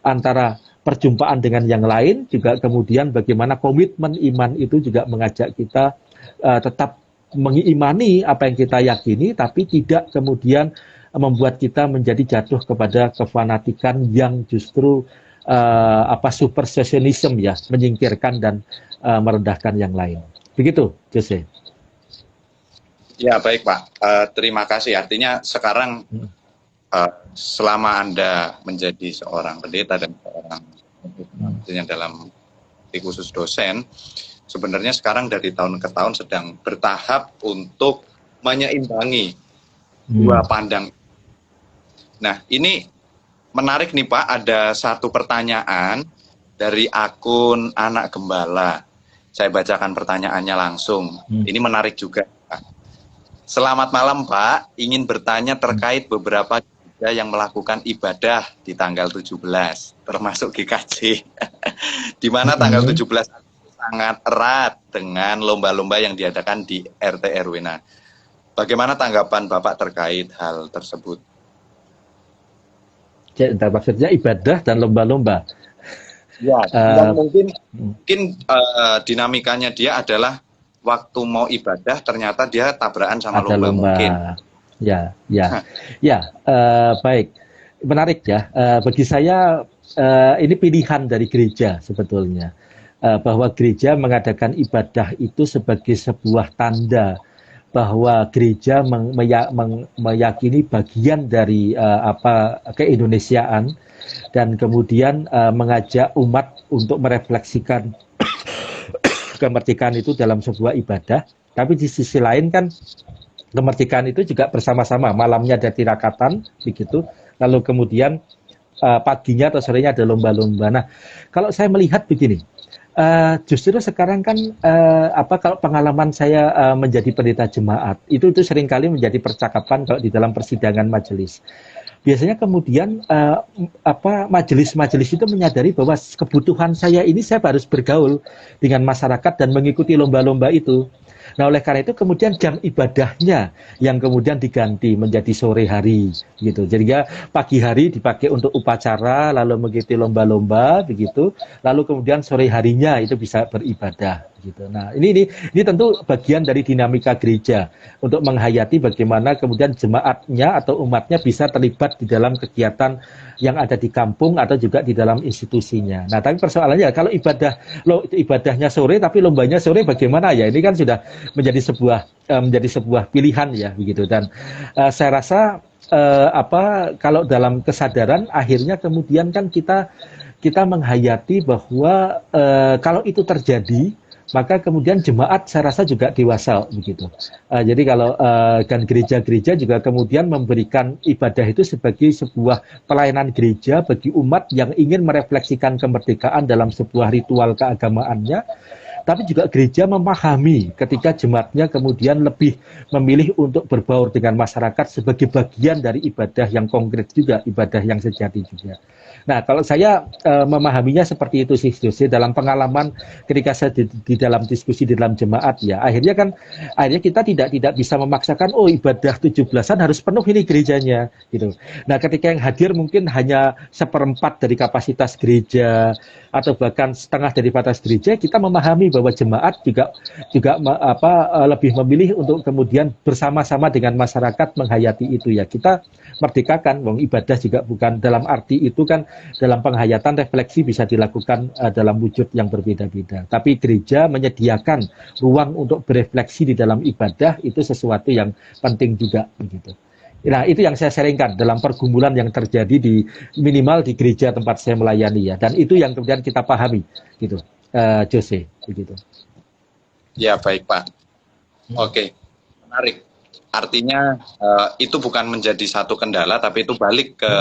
antara perjumpaan dengan yang lain, juga kemudian bagaimana komitmen iman itu juga mengajak kita tetap mengimani apa yang kita yakini, tapi tidak kemudian membuat kita menjadi jatuh kepada kefanatikan yang justru supersessionism ya, menyingkirkan dan merendahkan yang lain. Begitu, Jose. Ya, baik Pak. Terima kasih. Artinya sekarang selama Anda menjadi seorang pendeta dan seorang dalam khusus dosen, sebenarnya sekarang dari tahun ke tahun sedang bertahap untuk menyeimbangi dua pandang. Nah, ini menarik nih Pak, ada satu pertanyaan dari akun Anak Gembala. Saya bacakan pertanyaannya langsung. Ini menarik juga, Pak. Selamat malam Pak, ingin bertanya terkait beberapa gereja yang melakukan ibadah di tanggal 17, termasuk GKJ, di mana tanggal 17 sangat erat dengan lomba-lomba yang diadakan di RT RW. Nah, bagaimana tanggapan Bapak terkait hal tersebut? Maksudnya ibadah dan lomba-lomba. Ya, mungkin dinamikanya dia adalah waktu mau ibadah ternyata dia tabrakan sama lomba mungkin. Ya, baik, menarik ya. Bagi saya ini pilihan dari gereja sebetulnya, bahwa gereja mengadakan ibadah itu sebagai sebuah tanda bahwa gereja meyakini bagian dari keindonesiaan dan kemudian mengajak umat untuk merefleksikan kemerdekaan itu dalam sebuah ibadah. Tapi di sisi lain kan kemerdekaan itu juga bersama-sama, malamnya ada tirakatan begitu, lalu kemudian paginya atau sorenya ada lomba-lomba. Nah, kalau saya melihat begini, justru sekarang kan kalau pengalaman saya menjadi pendeta jemaat itu seringkali menjadi percakapan kalau di dalam persidangan majelis. Biasanya kemudian majelis-majelis itu menyadari bahwa kebutuhan saya ini saya harus bergaul dengan masyarakat dan mengikuti lomba-lomba itu. Nah, oleh karena itu kemudian jam ibadahnya yang kemudian diganti menjadi sore hari gitu. Jadi ya pagi hari dipakai untuk upacara, lalu mengikuti lomba-lomba begitu, lalu kemudian sore harinya itu bisa beribadah gitu. Nah, ini tentu bagian dari dinamika gereja untuk menghayati bagaimana kemudian jemaatnya atau umatnya bisa terlibat di dalam kegiatan yang ada di kampung atau juga di dalam institusinya. Nah, tapi persoalannya kalau ibadahnya sore tapi lombanya sore bagaimana ya? Ini kan sudah menjadi sebuah pilihan ya begitu. Dan saya rasa kalau dalam kesadaran akhirnya kemudian kan kita menghayati bahwa kalau itu terjadi maka kemudian jemaat saya rasa juga dewasa begitu. Jadi kalau dan gereja-gereja juga kemudian memberikan ibadah itu sebagai sebuah pelayanan gereja bagi umat yang ingin merefleksikan kemerdekaan dalam sebuah ritual keagamaannya. Tapi juga gereja memahami ketika jemaatnya kemudian lebih memilih untuk berbaur dengan masyarakat sebagai bagian dari ibadah yang konkret juga, ibadah yang sejati juga. Nah, kalau saya memahaminya seperti itu sih, Jose, dalam pengalaman ketika saya di dalam diskusi di dalam jemaat ya, akhirnya kita tidak bisa memaksakan ibadah 17-an harus penuh ini gerejanya gitu. Nah, ketika yang hadir mungkin hanya 1/4 dari kapasitas gereja atau bahkan setengah dari batas gereja, kita memahami bahwa jemaat juga lebih memilih untuk kemudian bersama-sama dengan masyarakat menghayati itu ya. Kita merdekakan, ibadah juga bukan dalam arti itu kan dalam penghayatan refleksi bisa dilakukan dalam wujud yang berbeda-beda. Tapi gereja menyediakan ruang untuk berefleksi di dalam ibadah itu sesuatu yang penting juga begitu. Nah, itu yang saya sharingkan dalam pergumulan yang terjadi di minimal di gereja tempat saya melayani ya. Dan itu yang kemudian kita pahami gitu. Jose begitu. Ya, baik Pak. Oke, menarik. Artinya itu bukan menjadi satu kendala, tapi itu balik ke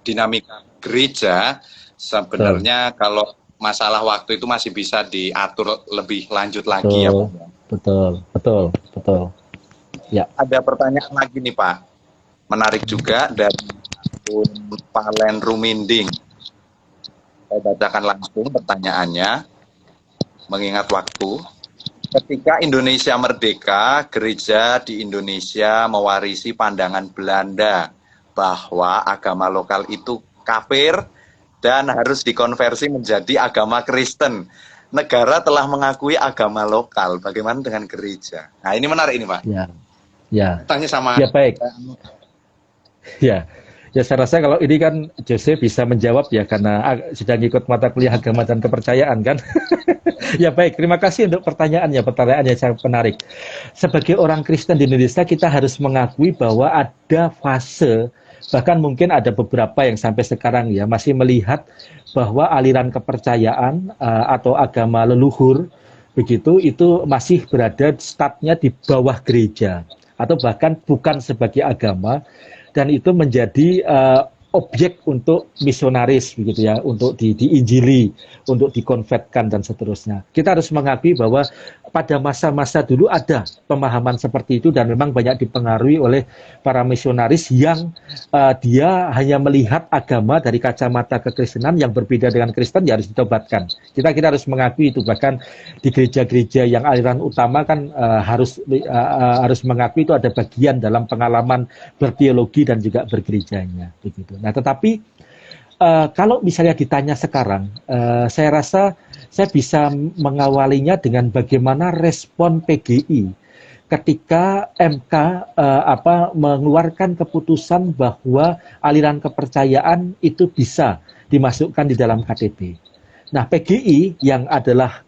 dinamika gereja. Sebenarnya kalau masalah waktu itu masih bisa diatur lebih lanjut lagi ya Pak. Betul. Ya. Ada pertanyaan lagi nih Pak. Menarik juga dari Palen Ruminding. Saya bacakan langsung pertanyaannya, mengingat waktu. Ketika Indonesia merdeka, gereja di Indonesia mewarisi pandangan Belanda bahwa agama lokal itu kafir dan harus dikonversi menjadi agama Kristen. Negara telah mengakui agama lokal. Bagaimana dengan gereja? Nah, ini menarik ini, Pak. Ya. Tanya sama. Ya, baik. Ya. Ya, saya rasa kalau ini kan Jose bisa menjawab ya, karena sedang ikut mata kuliah agama dan kepercayaan kan. Ya, baik, terima kasih untuk pertanyaannya sangat menarik. Sebagai orang Kristen di Indonesia, kita harus mengakui bahwa ada fase, bahkan mungkin ada beberapa yang sampai sekarang ya masih melihat bahwa aliran kepercayaan atau agama leluhur begitu itu masih berada startnya di bawah gereja atau bahkan bukan sebagai agama, dan itu menjadi objek untuk misionaris begitu ya, untuk diinjili, untuk dikonvertkan dan seterusnya. Kita harus mengakui bahwa pada masa-masa dulu ada pemahaman seperti itu, dan memang banyak dipengaruhi oleh para misionaris yang dia hanya melihat agama dari kacamata kekristenan yang berbeda dengan Kristen, ya harus ditobatkan. Kita harus mengakui itu. Bahkan di gereja-gereja yang aliran utama kan harus mengakui itu ada bagian dalam pengalaman berteologi dan juga bergerejanya begitu. Nah, tetapi kalau misalnya ditanya sekarang, saya rasa saya bisa mengawalinya dengan bagaimana respon PGI ketika MK mengeluarkan keputusan bahwa aliran kepercayaan itu bisa dimasukkan di dalam KTP. Nah, PGI yang adalah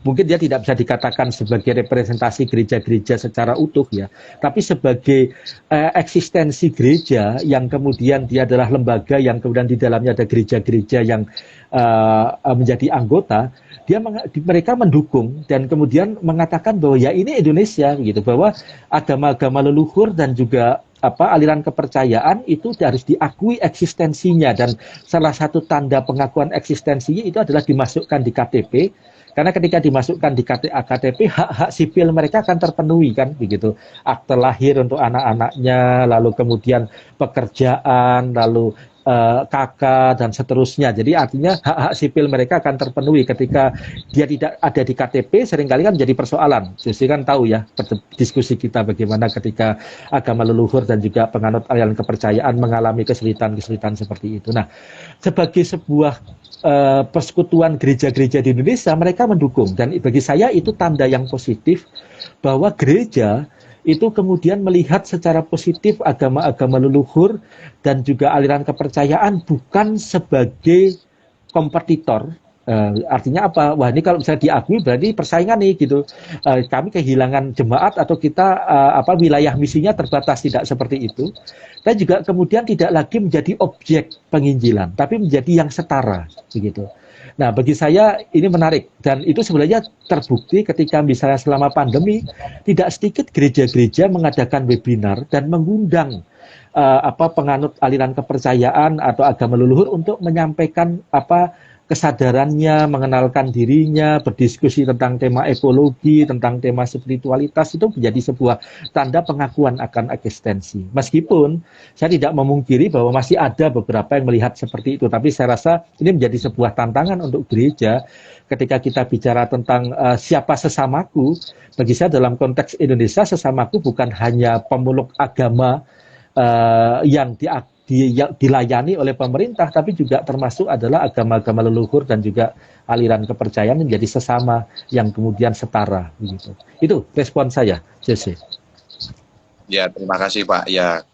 mungkin dia tidak bisa dikatakan sebagai representasi gereja-gereja secara utuh ya, tapi sebagai eksistensi gereja yang kemudian dia adalah lembaga yang kemudian di dalamnya ada gereja-gereja yang menjadi anggota, mereka mendukung dan kemudian mengatakan bahwa ya ini Indonesia gitu, bahwa agama-agama leluhur dan juga aliran kepercayaan itu harus diakui eksistensinya, dan salah satu tanda pengakuan eksistensinya itu adalah dimasukkan di KTP. Karena ketika dimasukkan di KTP, hak-hak sipil mereka akan terpenuhi kan begitu. Akte lahir untuk anak-anaknya, lalu kemudian pekerjaan, lalu KK dan seterusnya. Jadi artinya hak-hak sipil mereka akan terpenuhi. Ketika dia tidak ada di KTP, seringkali kan menjadi persoalan. Jadi kan tahu ya diskusi kita bagaimana ketika agama leluhur dan juga penganut aliran kepercayaan mengalami kesulitan-kesulitan seperti itu. Nah, sebagai sebuah persekutuan gereja-gereja di Indonesia, mereka mendukung, dan bagi saya itu tanda yang positif bahwa gereja itu kemudian melihat secara positif agama-agama leluhur dan juga aliran kepercayaan bukan sebagai kompetitor. Artinya apa? Wah, ini kalau misalnya diakui berarti persaingan nih gitu. Kami kehilangan jemaat atau kita wilayah misinya terbatas, tidak seperti itu. Dan juga kemudian tidak lagi menjadi objek penginjilan, tapi menjadi yang setara begitu. Nah, bagi saya ini menarik, dan itu sebenarnya terbukti ketika misalnya selama pandemi tidak sedikit gereja-gereja mengadakan webinar dan mengundang penganut aliran kepercayaan atau agama leluhur untuk menyampaikan kesadarannya, mengenalkan dirinya, berdiskusi tentang tema ekologi, tentang tema spiritualitas. Itu menjadi sebuah tanda pengakuan akan eksistensi. Meskipun saya tidak memungkiri bahwa masih ada beberapa yang melihat seperti itu, tapi saya rasa ini menjadi sebuah tantangan untuk gereja ketika kita bicara tentang siapa sesamaku. Bagi saya dalam konteks Indonesia, sesamaku bukan hanya pemeluk agama yang dilayani oleh pemerintah, tapi juga termasuk adalah agama-agama leluhur dan juga aliran kepercayaan menjadi sesama yang kemudian setara begitu. Itu respon saya, Jose. Ya, terima kasih Pak. Ya,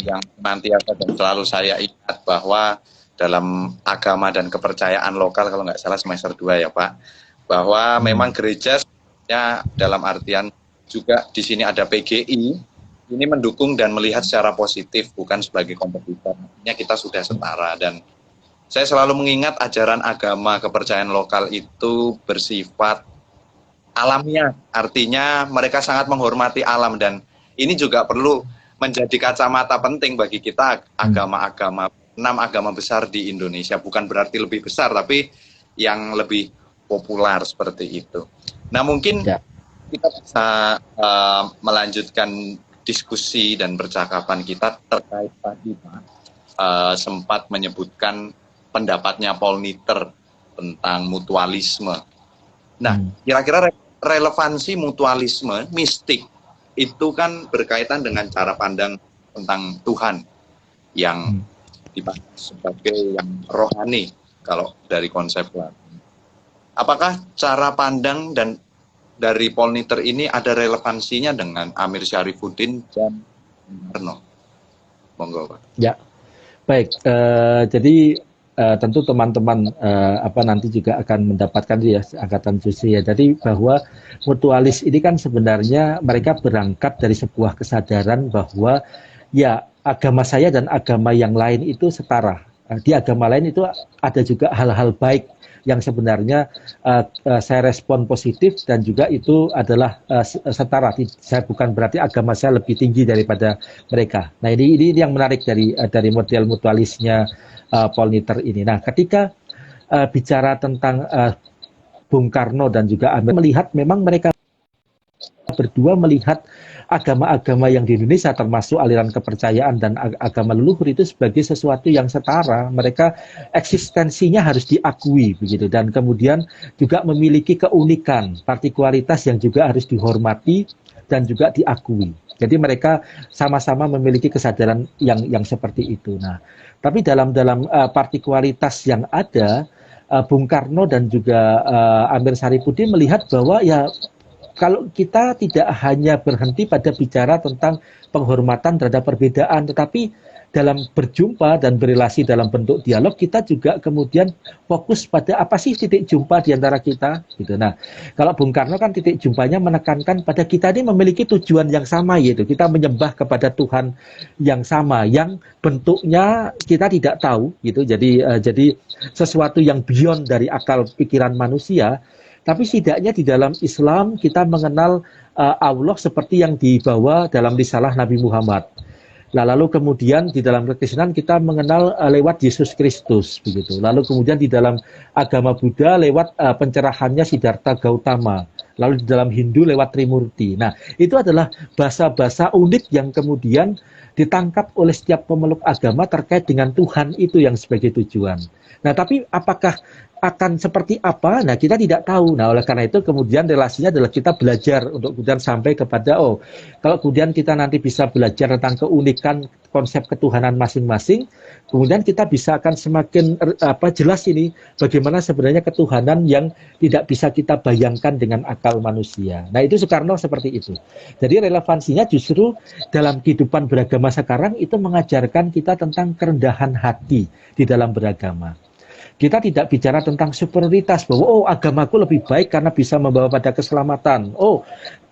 yang nanti akan selalu saya ingat bahwa dalam agama dan kepercayaan lokal, kalau nggak salah semester 2 ya Pak, bahwa memang gereja sebenarnya dalam artian juga di sini ada PGI, ini mendukung dan melihat secara positif, bukan sebagai kompetitor. Artinya kita sudah setara, dan saya selalu mengingat ajaran agama kepercayaan lokal itu bersifat alamiah. Artinya mereka sangat menghormati alam, dan ini juga perlu menjadi kacamata penting bagi kita agama-agama, 6 agama besar di Indonesia. Bukan berarti lebih besar, tapi yang lebih populer seperti itu. Nah, mungkin kita bisa melanjutkan diskusi dan percakapan kita terkait tadi Pak, sempat menyebutkan pendapatnya Paul Niter tentang mutualisme. Nah, kira-kira relevansi mutualisme mistik itu kan berkaitan dengan cara pandang tentang Tuhan yang dipandang sebagai yang rohani kalau dari konsep Latin. Apakah cara pandang dan dari Paul Niter ini ada relevansinya dengan Amir Syarifuddin dan Karno? Monggo Pak. Ya, baik. Jadi tentu teman-teman nanti juga akan mendapatkan ya angkatan suci ya. Jadi bahwa mutualis ini kan sebenarnya mereka berangkat dari sebuah kesadaran bahwa ya agama saya dan agama yang lain itu setara. Di agama lain itu ada juga hal-hal baik yang sebenarnya saya respon positif dan juga itu adalah setara. Saya bukan berarti agama saya lebih tinggi daripada mereka. Nah ini yang menarik dari model mutualisnya Paul Niter ini. Nah ketika bicara tentang Bung Karno dan juga Amir melihat memang mereka berdua melihat agama-agama yang di Indonesia termasuk aliran kepercayaan dan agama leluhur itu sebagai sesuatu yang setara. Mereka eksistensinya harus diakui begitu dan kemudian juga memiliki keunikan, partikularitas yang juga harus dihormati dan juga diakui. Jadi mereka sama-sama memiliki kesadaran yang seperti itu. Nah, tapi dalam partikularitas yang ada, Bung Karno dan juga Amir Syarifuddin melihat bahwa ya kalau kita tidak hanya berhenti pada bicara tentang penghormatan terhadap perbedaan, tetapi dalam berjumpa dan berelasi dalam bentuk dialog, kita juga kemudian fokus pada apa sih titik jumpa di antara kita. Gitu. Nah, kalau Bung Karno kan titik jumpanya menekankan pada kita ini memiliki tujuan yang sama, yaitu kita menyembah kepada Tuhan yang sama, yang bentuknya kita tidak tahu. Gitu. Jadi sesuatu yang beyond dari akal pikiran manusia. Tapi setidaknya di dalam Islam kita mengenal Allah seperti yang dibawa dalam risalah Nabi Muhammad. Lalu kemudian di dalam kekristenan kita mengenal lewat Yesus Kristus begitu. Lalu kemudian di dalam agama Buddha lewat pencerahannya Siddhartha Gautama. Lalu di dalam Hindu lewat Trimurti. Nah, itu adalah bahasa-bahasa unik yang kemudian ditangkap oleh setiap pemeluk agama terkait dengan Tuhan itu yang sebagai tujuan. Nah, tapi apakah akan seperti apa? Nah, kita tidak tahu. Nah, oleh karena itu kemudian relasinya adalah kita belajar untuk kemudian sampai kepada kalau kemudian kita nanti bisa belajar tentang keunikan konsep ketuhanan masing-masing, kemudian kita bisa akan semakin jelas ini bagaimana sebenarnya ketuhanan yang tidak bisa kita bayangkan dengan akal manusia. Nah, itu Soekarno seperti itu. Jadi relevansinya justru dalam kehidupan beragama sekarang itu mengajarkan kita tentang kerendahan hati di dalam beragama. Kita tidak bicara tentang superioritas bahwa agamaku lebih baik karena bisa membawa pada keselamatan.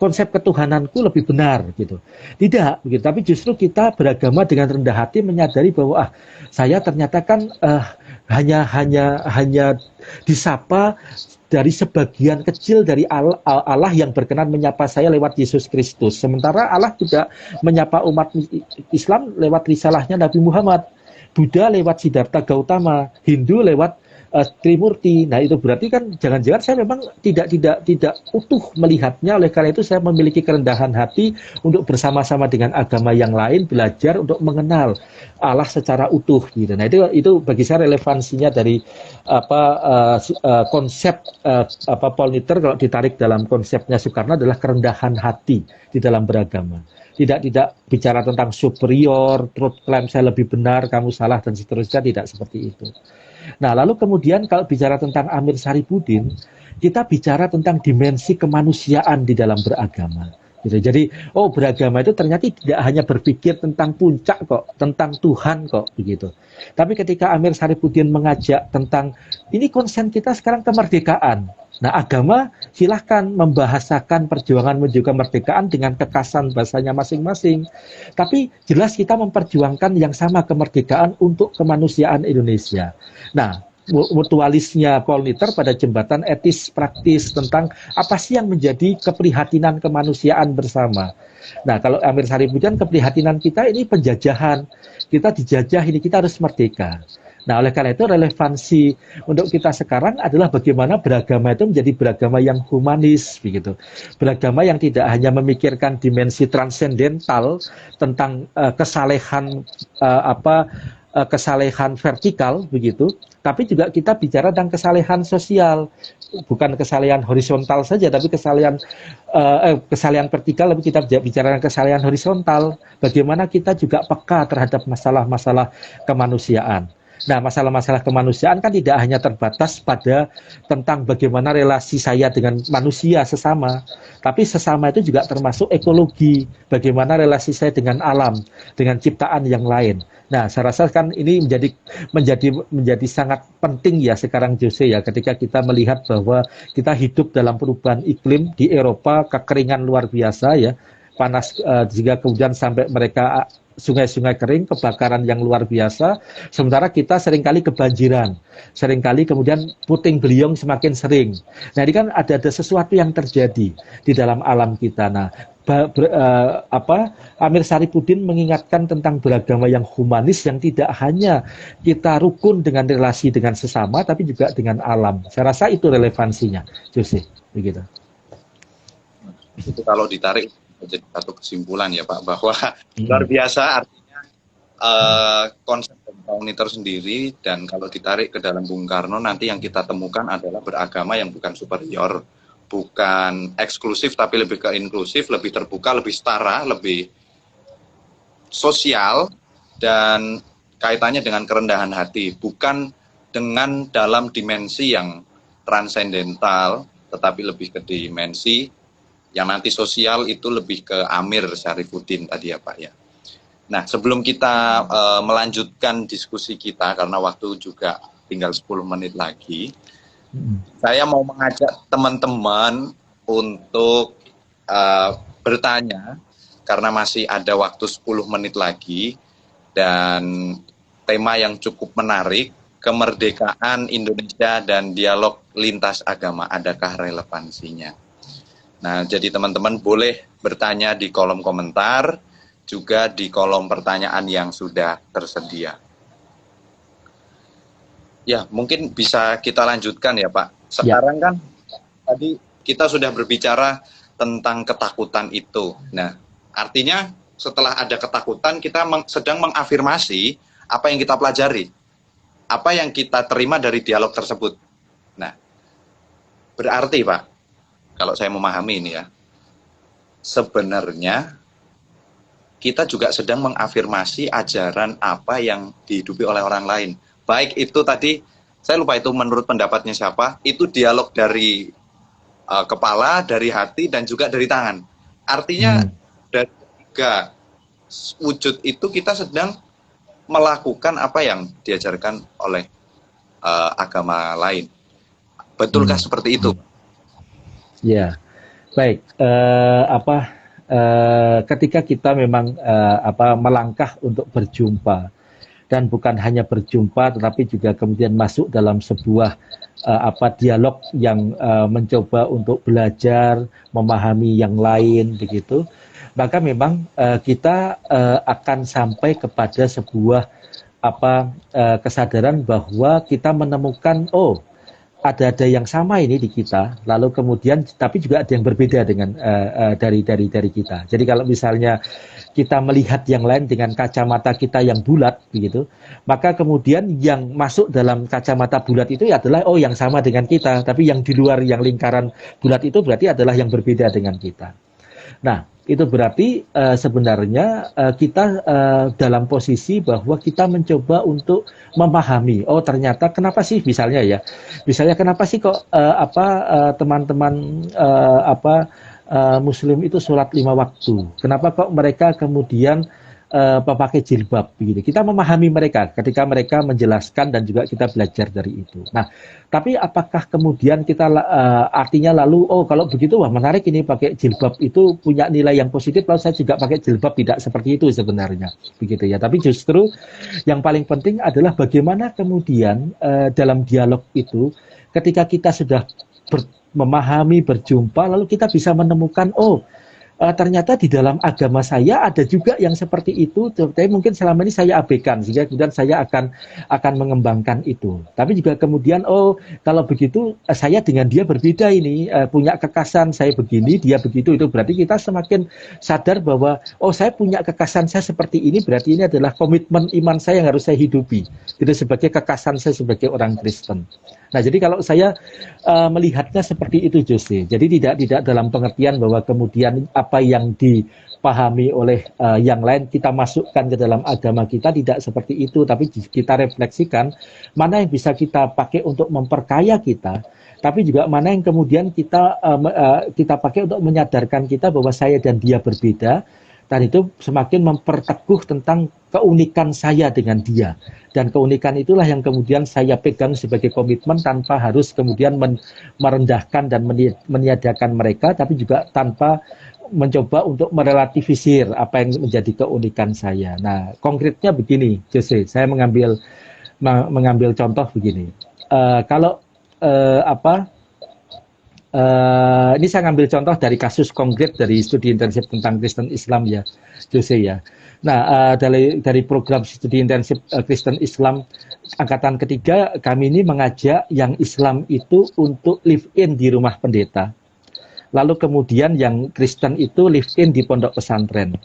Konsep ketuhananku lebih benar gitu. Tidak begitu, tapi justru kita beragama dengan rendah hati menyadari bahwa saya ternyata kan hanya disapa dari sebagian kecil dari Allah yang berkenan menyapa saya lewat Yesus Kristus. Sementara Allah juga menyapa umat Islam lewat risalahnya Nabi Muhammad. Buddha lewat Siddhartha Gautama, Hindu lewat Trimurti. Nah, itu berarti kan jangan-jangan saya memang tidak utuh melihatnya. Oleh karena itu saya memiliki kerendahan hati untuk bersama-sama dengan agama yang lain belajar untuk mengenal Allah secara utuh gitu. Nah, itu bagi saya relevansinya dari konsep Paul Niter kalau ditarik dalam konsepnya Soekarno adalah kerendahan hati di dalam beragama. Tidak bicara tentang superior, truth claim saya lebih benar, kamu salah dan seterusnya, tidak seperti itu. Nah, lalu kemudian kalau bicara tentang Amir Syarifuddin, kita bicara tentang dimensi kemanusiaan di dalam beragama. Gitu. Jadi, beragama itu ternyata tidak hanya berpikir tentang puncak kok, tentang Tuhan kok, begitu. Tapi ketika Amir Syarifuddin mengajak tentang, ini konsen kita sekarang kemerdekaan. Nah, agama silahkan membahasakan perjuangan menuju kemerdekaan dengan kekasan bahasanya masing-masing. Tapi jelas kita memperjuangkan yang sama, kemerdekaan untuk kemanusiaan Indonesia. Nah, mutualisnya Paul Niter pada jembatan etis praktis tentang apa sih yang menjadi keprihatinan kemanusiaan bersama. Nah, kalau Amir Syarifuddin keprihatinan kita ini penjajahan. Kita dijajah, ini kita harus merdeka. Nah, oleh karena itu relevansi untuk kita sekarang adalah bagaimana beragama itu menjadi beragama yang humanis, begitu. Beragama yang tidak hanya memikirkan dimensi transendental tentang kesalehan kesalehan vertikal, begitu. Tapi juga kita bicara tentang kesalehan sosial, bukan kesalehan horizontal saja, tapi kesalehan vertikal, tapi kita bicara tentang kesalehan horizontal. Bagaimana kita juga peka terhadap masalah-masalah kemanusiaan. Nah, masalah-masalah kemanusiaan kan tidak hanya terbatas pada tentang bagaimana relasi saya dengan manusia sesama, tapi sesama itu juga termasuk ekologi, bagaimana relasi saya dengan alam, dengan ciptaan yang lain. Nah, saya rasa kan ini menjadi sangat penting ya sekarang, Jose, ya, ketika kita melihat bahwa kita hidup dalam perubahan iklim di Eropa, kekeringan luar biasa ya, panas jika kemudian sampai mereka sungai-sungai kering, kebakaran yang luar biasa, sementara kita seringkali kebanjiran, seringkali kemudian puting beliung semakin sering. Nah, ini kan ada sesuatu yang terjadi di dalam alam kita. Nah, Amir Saripudin mengingatkan tentang beragama yang humanis yang tidak hanya kita rukun dengan relasi dengan sesama, tapi juga dengan alam. Saya rasa itu relevansinya, Jose, begitu. Itu kalau ditarik jadi satu kesimpulan ya Pak, bahwa luar biasa artinya konsep komunitar sendiri, dan kalau ditarik ke dalam Bung Karno nanti yang kita temukan adalah beragama yang bukan superior, bukan eksklusif tapi lebih ke inklusif, lebih terbuka, lebih setara, lebih sosial, dan kaitannya dengan kerendahan hati, bukan dengan dalam dimensi yang transendental, tetapi lebih ke dimensi yang nanti sosial itu lebih ke Amir Saripudin tadi ya Pak ya. Nah, sebelum kita melanjutkan diskusi kita, karena waktu juga tinggal 10 menit lagi, saya mau mengajak teman-teman untuk bertanya, karena masih ada waktu 10 menit lagi, dan tema yang cukup menarik, kemerdekaan Indonesia dan dialog lintas agama, adakah relevansinya? Nah, jadi teman-teman boleh bertanya di kolom komentar, juga di kolom pertanyaan yang sudah tersedia. Ya, mungkin bisa kita lanjutkan ya Pak. Sekarang kan tadi kita sudah berbicara tentang ketakutan itu. Nah, artinya setelah ada ketakutan, kita sedang mengafirmasi apa yang kita pelajari, apa yang kita terima dari dialog tersebut. Nah, berarti Pak, kalau saya memahami ini ya, sebenarnya kita juga sedang mengafirmasi ajaran apa yang dihidupi oleh orang lain. Baik itu tadi, saya lupa itu menurut pendapatnya siapa, itu dialog dari kepala, dari hati, dan juga dari tangan. Artinya dari tiga wujud itu kita sedang melakukan apa yang diajarkan oleh agama lain. Betulkah seperti itu? Ya, baik. Ketika kita memang melangkah untuk berjumpa, dan bukan hanya berjumpa, tetapi juga kemudian masuk dalam sebuah dialog yang mencoba untuk belajar, memahami yang lain, begitu. Maka memang kita akan sampai kepada sebuah kesadaran bahwa kita menemukan ada yang sama ini di kita, lalu kemudian tapi juga ada yang berbeda dengan dari kita. Jadi kalau misalnya kita melihat yang lain dengan kacamata kita yang bulat begitu, maka kemudian yang masuk dalam kacamata bulat itu adalah yang sama dengan kita, tapi yang di luar yang lingkaran bulat itu berarti adalah yang berbeda dengan kita. Nah, itu berarti sebenarnya kita dalam posisi bahwa kita mencoba untuk memahami, ternyata kenapa sih misalnya kenapa sih kok teman-teman Muslim itu sholat 5 waktu, kenapa kok mereka kemudian memakai jilbab begitu. Kita memahami mereka ketika mereka menjelaskan, dan juga kita belajar dari itu. Nah, tapi apakah kemudian kita artinya lalu kalau begitu menarik ini pakai jilbab itu punya nilai yang positif, lalu saya juga pakai jilbab? Tidak seperti itu sebenarnya, begitu ya. Tapi justru yang paling penting adalah bagaimana kemudian dalam dialog itu, ketika kita sudah memahami, berjumpa, lalu kita bisa menemukan ternyata di dalam agama saya ada juga yang seperti itu, tapi mungkin selama ini saya abaikan, sehingga kemudian saya akan mengembangkan itu. Tapi juga kemudian, oh kalau begitu saya dengan dia berbeda ini, punya kekasan saya begini, dia begitu, itu berarti kita semakin sadar bahwa, oh saya punya kekasan saya seperti ini, berarti ini adalah komitmen iman saya yang harus saya hidupi. Itu sebagai kekasan saya sebagai orang Kristen. Nah, jadi kalau saya melihatnya seperti itu, Jose. Jadi tidak dalam pengertian bahwa kemudian apa yang dipahami oleh yang lain kita masukkan ke dalam agama kita, tidak seperti itu, tapi kita refleksikan mana yang bisa kita pakai untuk memperkaya kita, tapi juga mana yang kemudian kita pakai untuk menyadarkan kita bahwa saya dan dia berbeda. Dan itu semakin memperteguh tentang keunikan saya dengan dia. Dan keunikan itulah yang kemudian saya pegang sebagai komitmen tanpa harus kemudian merendahkan dan meniadakan mereka, tapi juga tanpa mencoba untuk merelativisir apa yang menjadi keunikan saya. Nah, konkretnya begini, Jose, saya mengambil contoh begini. Kalau ini saya ngambil contoh dari kasus konkret dari studi intensif tentang Kristen Islam ya, Jose ya. Nah, dari program studi intensif Kristen Islam angkatan ketiga, kami ini mengajak yang Islam itu untuk live in di rumah pendeta. Lalu kemudian yang Kristen itu live in di pondok pesantren.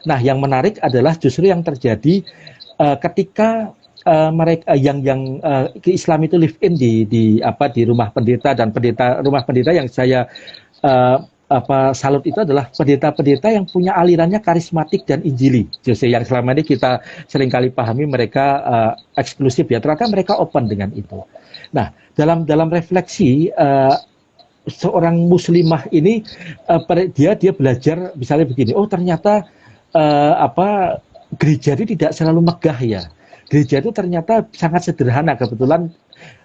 Nah, yang menarik adalah justru yang terjadi ketika mereka yang Islam itu live in di rumah pendeta, dan rumah pendeta yang saya salut itu adalah pendeta-pendeta yang punya alirannya karismatik dan injili, Jose, yang selama ini kita seringkali pahami mereka eksklusif ya, ternyata mereka open dengan itu. Nah, dalam refleksi seorang muslimah ini dia belajar misalnya begini, oh ternyata gereja itu tidak selalu megah ya. Gereja itu ternyata sangat sederhana. Kebetulan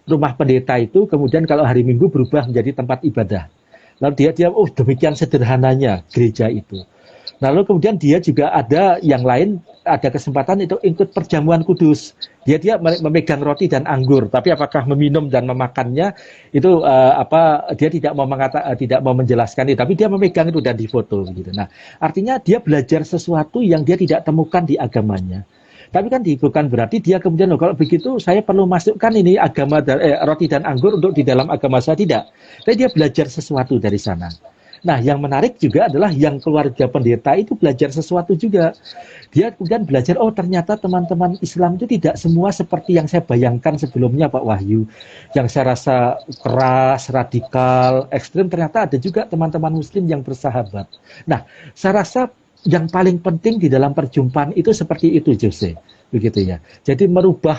rumah pendeta itu kemudian kalau hari Minggu berubah menjadi tempat ibadah. Lalu dia oh demikian sederhananya gereja itu. Lalu kemudian dia juga ada yang lain, ada kesempatan itu ikut perjamuan kudus. Dia memegang roti dan anggur, tapi apakah meminum dan memakannya itu dia tidak mau menjelaskan itu, tapi dia memegang itu dan difoto gitu. Nah, artinya dia belajar sesuatu yang dia tidak temukan di agamanya. Tapi kan bukan berarti dia kemudian, kalau begitu saya perlu masukkan ini roti dan anggur untuk di dalam agama saya, tidak. Tapi dia belajar sesuatu dari sana. Nah, yang menarik juga adalah yang keluarga pendeta itu belajar sesuatu juga. Dia kemudian belajar, oh ternyata teman-teman Islam itu tidak semua seperti yang saya bayangkan sebelumnya, Pak Wahyu. Yang saya rasa keras, radikal, ekstrim, ternyata ada juga teman-teman Muslim yang bersahabat. Nah, saya rasa yang paling penting di dalam perjumpaan itu seperti itu, Jose, begitu ya. Jadi merubah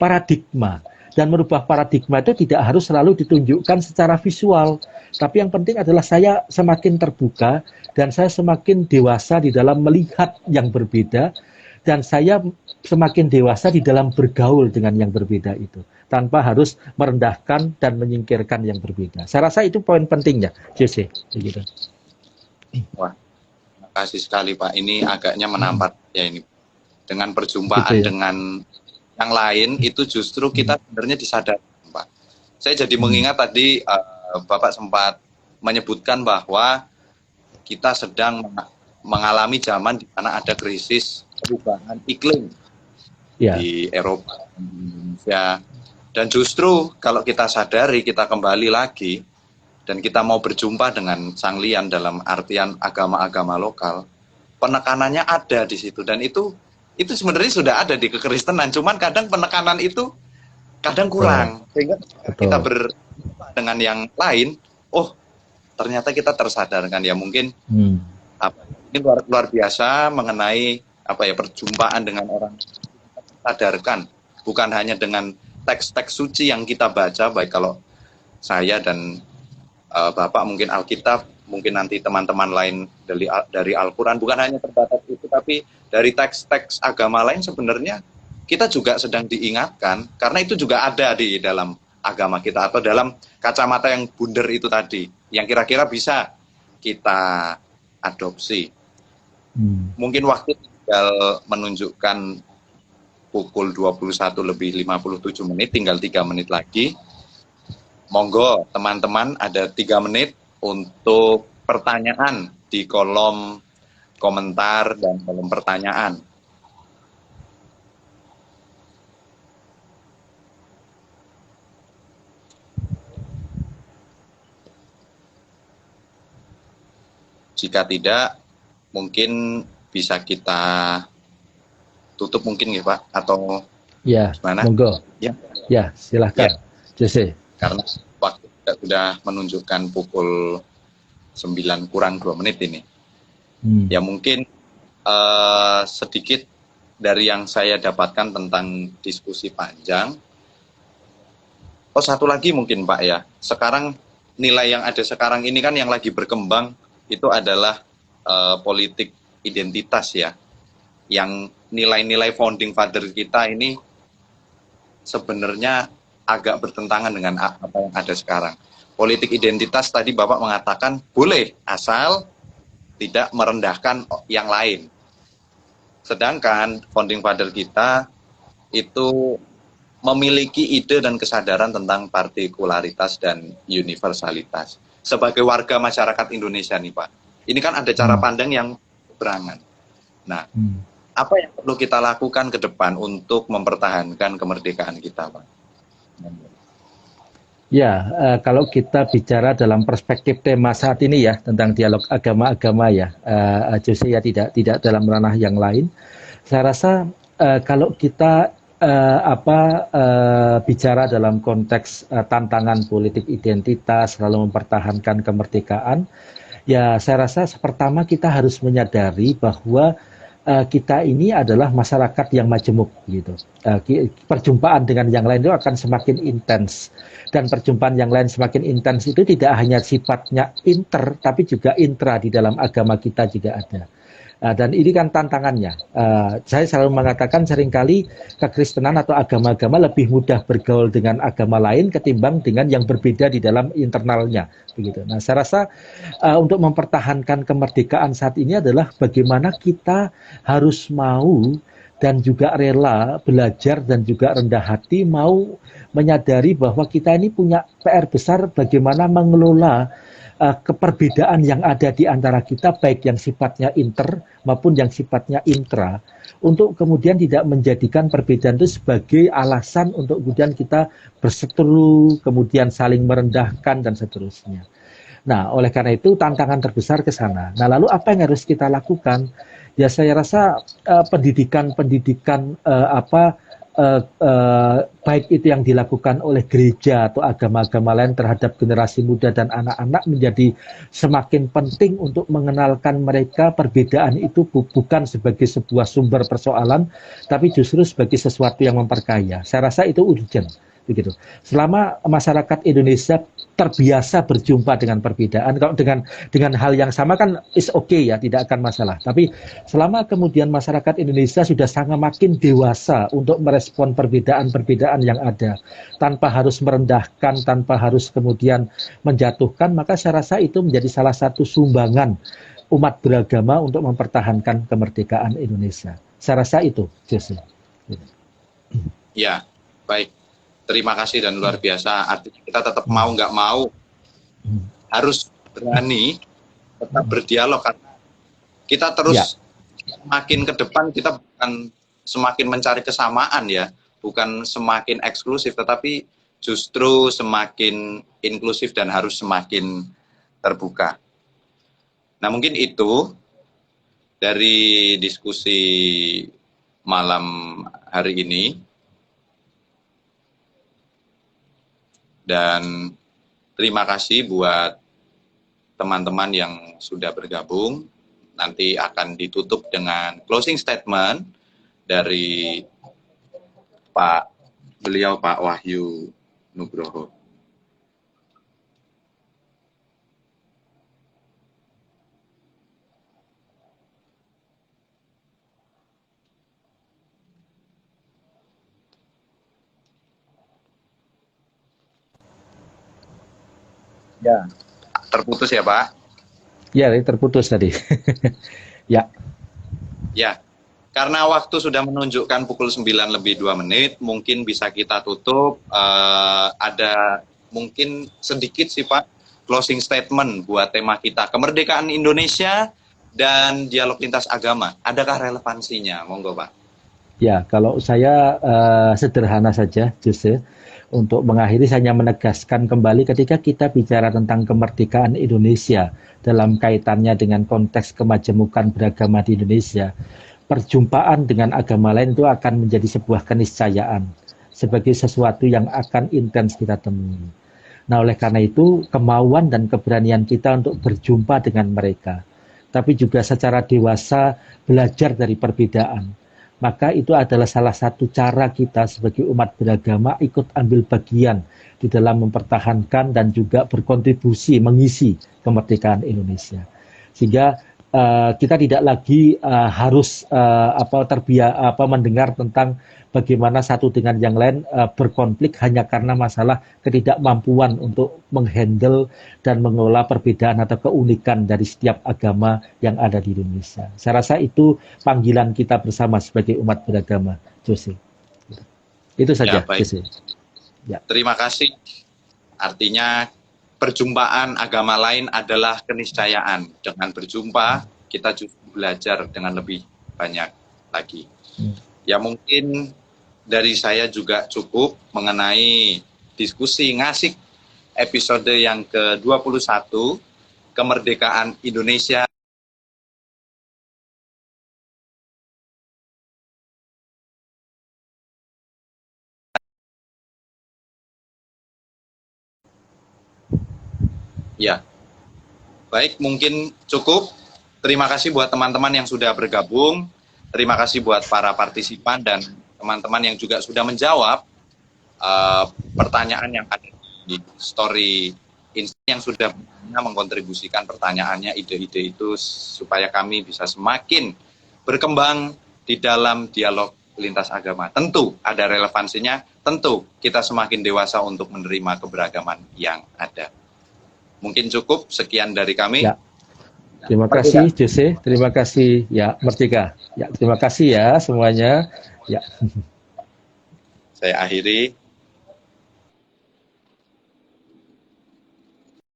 paradigma, dan merubah paradigma itu tidak harus selalu ditunjukkan secara visual, tapi yang penting adalah saya semakin terbuka dan saya semakin dewasa di dalam melihat yang berbeda, dan saya semakin dewasa di dalam bergaul dengan yang berbeda itu, tanpa harus merendahkan dan menyingkirkan yang berbeda. Saya rasa itu poin pentingnya, Jose, begitu. Wah, kasih sekali Pak, ini agaknya menampak ya ini dengan perjumpaan gitu ya? Dengan yang lain itu justru kita sebenarnya disadarkan Pak. Saya jadi mengingat tadi Bapak sempat menyebutkan bahwa kita sedang mengalami zaman di mana ada krisis perubahan iklim di Eropa, di Indonesia, dan justru kalau kita sadari, kita kembali lagi dan kita mau berjumpa dengan Sang Lian dalam artian agama-agama lokal, penekanannya ada di situ, dan itu sebenarnya sudah ada di kekristenan, cuman kadang penekanan itu kadang kurang, sehingga kita berjumpa dengan yang lain, oh ternyata kita tersadarkan ya, mungkin ini luar biasa mengenai perjumpaan dengan orang, sadarkan bukan hanya dengan teks-teks suci yang kita baca, baik kalau saya dan Bapak mungkin Alkitab, mungkin nanti teman-teman lain dari Al-Quran, bukan hanya terbatas itu, tapi dari teks-teks agama lain sebenarnya kita juga sedang diingatkan, karena itu juga ada di dalam agama kita, atau dalam kacamata yang bundar itu tadi, yang kira-kira bisa kita adopsi. Mungkin waktu tinggal menunjukkan pukul 21:57, tinggal 3 menit lagi. Monggo teman-teman, ada 3 menit untuk pertanyaan di kolom komentar dan kolom pertanyaan. Jika tidak, mungkin bisa kita tutup mungkin ya Pak, atau ya, gimana? monggo. Ya, silahkan. Ya. Jose. Karena waktu sudah menunjukkan pukul 9 kurang 2 menit ini. Ya mungkin sedikit dari yang saya dapatkan tentang diskusi panjang. Oh, satu lagi mungkin Pak ya. Sekarang nilai yang ada sekarang ini kan yang lagi berkembang itu adalah politik identitas ya. Yang nilai-nilai founding father kita ini sebenarnya agak bertentangan dengan apa yang ada sekarang. Politik identitas tadi Bapak mengatakan boleh asal tidak merendahkan yang lain. Sedangkan founding father kita itu memiliki ide dan kesadaran tentang partikularitas dan universalitas. Sebagai warga masyarakat Indonesia nih Pak, ini kan ada cara pandang yang berangan. Nah, apa yang perlu kita lakukan ke depan untuk mempertahankan kemerdekaan kita Pak? Ya, kalau kita bicara dalam perspektif tema saat ini ya tentang dialog agama-agama ya, Jose ya tidak dalam ranah yang lain. Saya rasa kalau kita bicara dalam konteks tantangan politik identitas, lalu mempertahankan kemerdekaan, ya saya rasa pertama kita harus menyadari bahwa kita ini adalah masyarakat yang majemuk gitu. Perjumpaan dengan yang lain itu akan semakin intens, dan perjumpaan yang lain semakin intens itu tidak hanya sifatnya inter tapi juga intra, di dalam agama kita juga ada. Dan ini kan tantangannya. Saya selalu mengatakan seringkali kekristenan atau agama-agama lebih mudah bergaul dengan agama lain ketimbang dengan yang berbeda di dalam internalnya. Begitu. Nah, saya rasa untuk mempertahankan kemerdekaan saat ini adalah bagaimana kita harus mau dan juga rela belajar dan juga rendah hati mau menyadari bahwa kita ini punya PR besar bagaimana mengelola keperbedaan yang ada di antara kita, baik yang sifatnya inter maupun yang sifatnya intra, untuk kemudian tidak menjadikan perbedaan itu sebagai alasan untuk kemudian kita berseteru, kemudian saling merendahkan dan seterusnya. Nah, oleh karena itu tantangan terbesar ke sana. Nah, lalu apa yang harus kita lakukan? Ya, saya rasa pendidikan baik itu yang dilakukan oleh gereja atau agama-agama lain terhadap generasi muda dan anak-anak menjadi semakin penting untuk mengenalkan mereka perbedaan itu bukan sebagai sebuah sumber persoalan, tapi justru sebagai sesuatu yang memperkaya. Saya rasa itu urgent. Begitu. Selama masyarakat Indonesia terbiasa berjumpa dengan perbedaan, kalau dengan hal yang sama kan is okay ya, tidak akan masalah. Tapi selama kemudian masyarakat Indonesia sudah sangat makin dewasa untuk merespon perbedaan-perbedaan yang ada, tanpa harus merendahkan, tanpa harus kemudian menjatuhkan, maka saya rasa itu menjadi salah satu sumbangan umat beragama untuk mempertahankan kemerdekaan Indonesia. Saya rasa itu, Jesse. Ya, baik. Terima kasih dan luar biasa. Artinya kita tetap mau nggak mau harus berani tetap berdialog, karena kita terus semakin ke depan kita bukan semakin mencari kesamaan ya, bukan semakin eksklusif, tetapi justru semakin inklusif dan harus semakin terbuka. Nah, mungkin itu dari diskusi malam hari ini. Dan terima kasih buat teman-teman yang sudah bergabung. Nanti akan ditutup dengan closing statement dari Pak Wahyu Nugroho. Ya, terputus ya Pak? Ya, terputus tadi. Ya. Ya, karena waktu sudah menunjukkan pukul 9 lebih 2 menit, mungkin bisa kita tutup. Ada mungkin sedikit sih Pak closing statement buat tema kita, kemerdekaan Indonesia dan dialog lintas agama. Adakah relevansinya? Monggo, Pak. Ya, kalau saya sederhana saja, Jose, untuk mengakhiri saya hanya menegaskan kembali ketika kita bicara tentang kemerdekaan Indonesia dalam kaitannya dengan konteks kemajemukan beragama di Indonesia, perjumpaan dengan agama lain itu akan menjadi sebuah keniscayaan sebagai sesuatu yang akan intens kita temui. Nah, oleh karena itu, kemauan dan keberanian kita untuk berjumpa dengan mereka, tapi juga secara dewasa belajar dari perbedaan, maka itu adalah salah satu cara kita sebagai umat beragama ikut ambil bagian di dalam mempertahankan dan juga berkontribusi mengisi kemerdekaan Indonesia. Sehingga kita tidak lagi harus mendengar tentang bagaimana satu dengan yang lain berkonflik hanya karena masalah ketidakmampuan untuk menghandle dan mengelola perbedaan atau keunikan dari setiap agama yang ada di Indonesia. Saya rasa itu panggilan kita bersama sebagai umat beragama, Jose. Itu saja, ya, Jose. Ya. Terima kasih. Artinya perjumpaan agama lain adalah keniscayaan. Dengan berjumpa, kita justru belajar dengan lebih banyak lagi. Ya mungkin dari saya juga cukup mengenai diskusi ngasik episode yang ke-21, kemerdekaan Indonesia. Ya, baik mungkin cukup. Terima kasih buat teman-teman yang sudah bergabung. Terima kasih buat para partisipan dan teman-teman yang juga sudah menjawab pertanyaan yang ada di story yang sudah mengkontribusikan pertanyaannya, ide-ide itu supaya kami bisa semakin berkembang di dalam dialog lintas agama. Tentu ada relevansinya, tentu kita semakin dewasa untuk menerima keberagaman yang ada. Mungkin cukup, sekian dari kami. Ya. Terima kasih Jose, terima kasih ya Merdeka. Ya, terima kasih ya semuanya. Ya. Saya akhiri.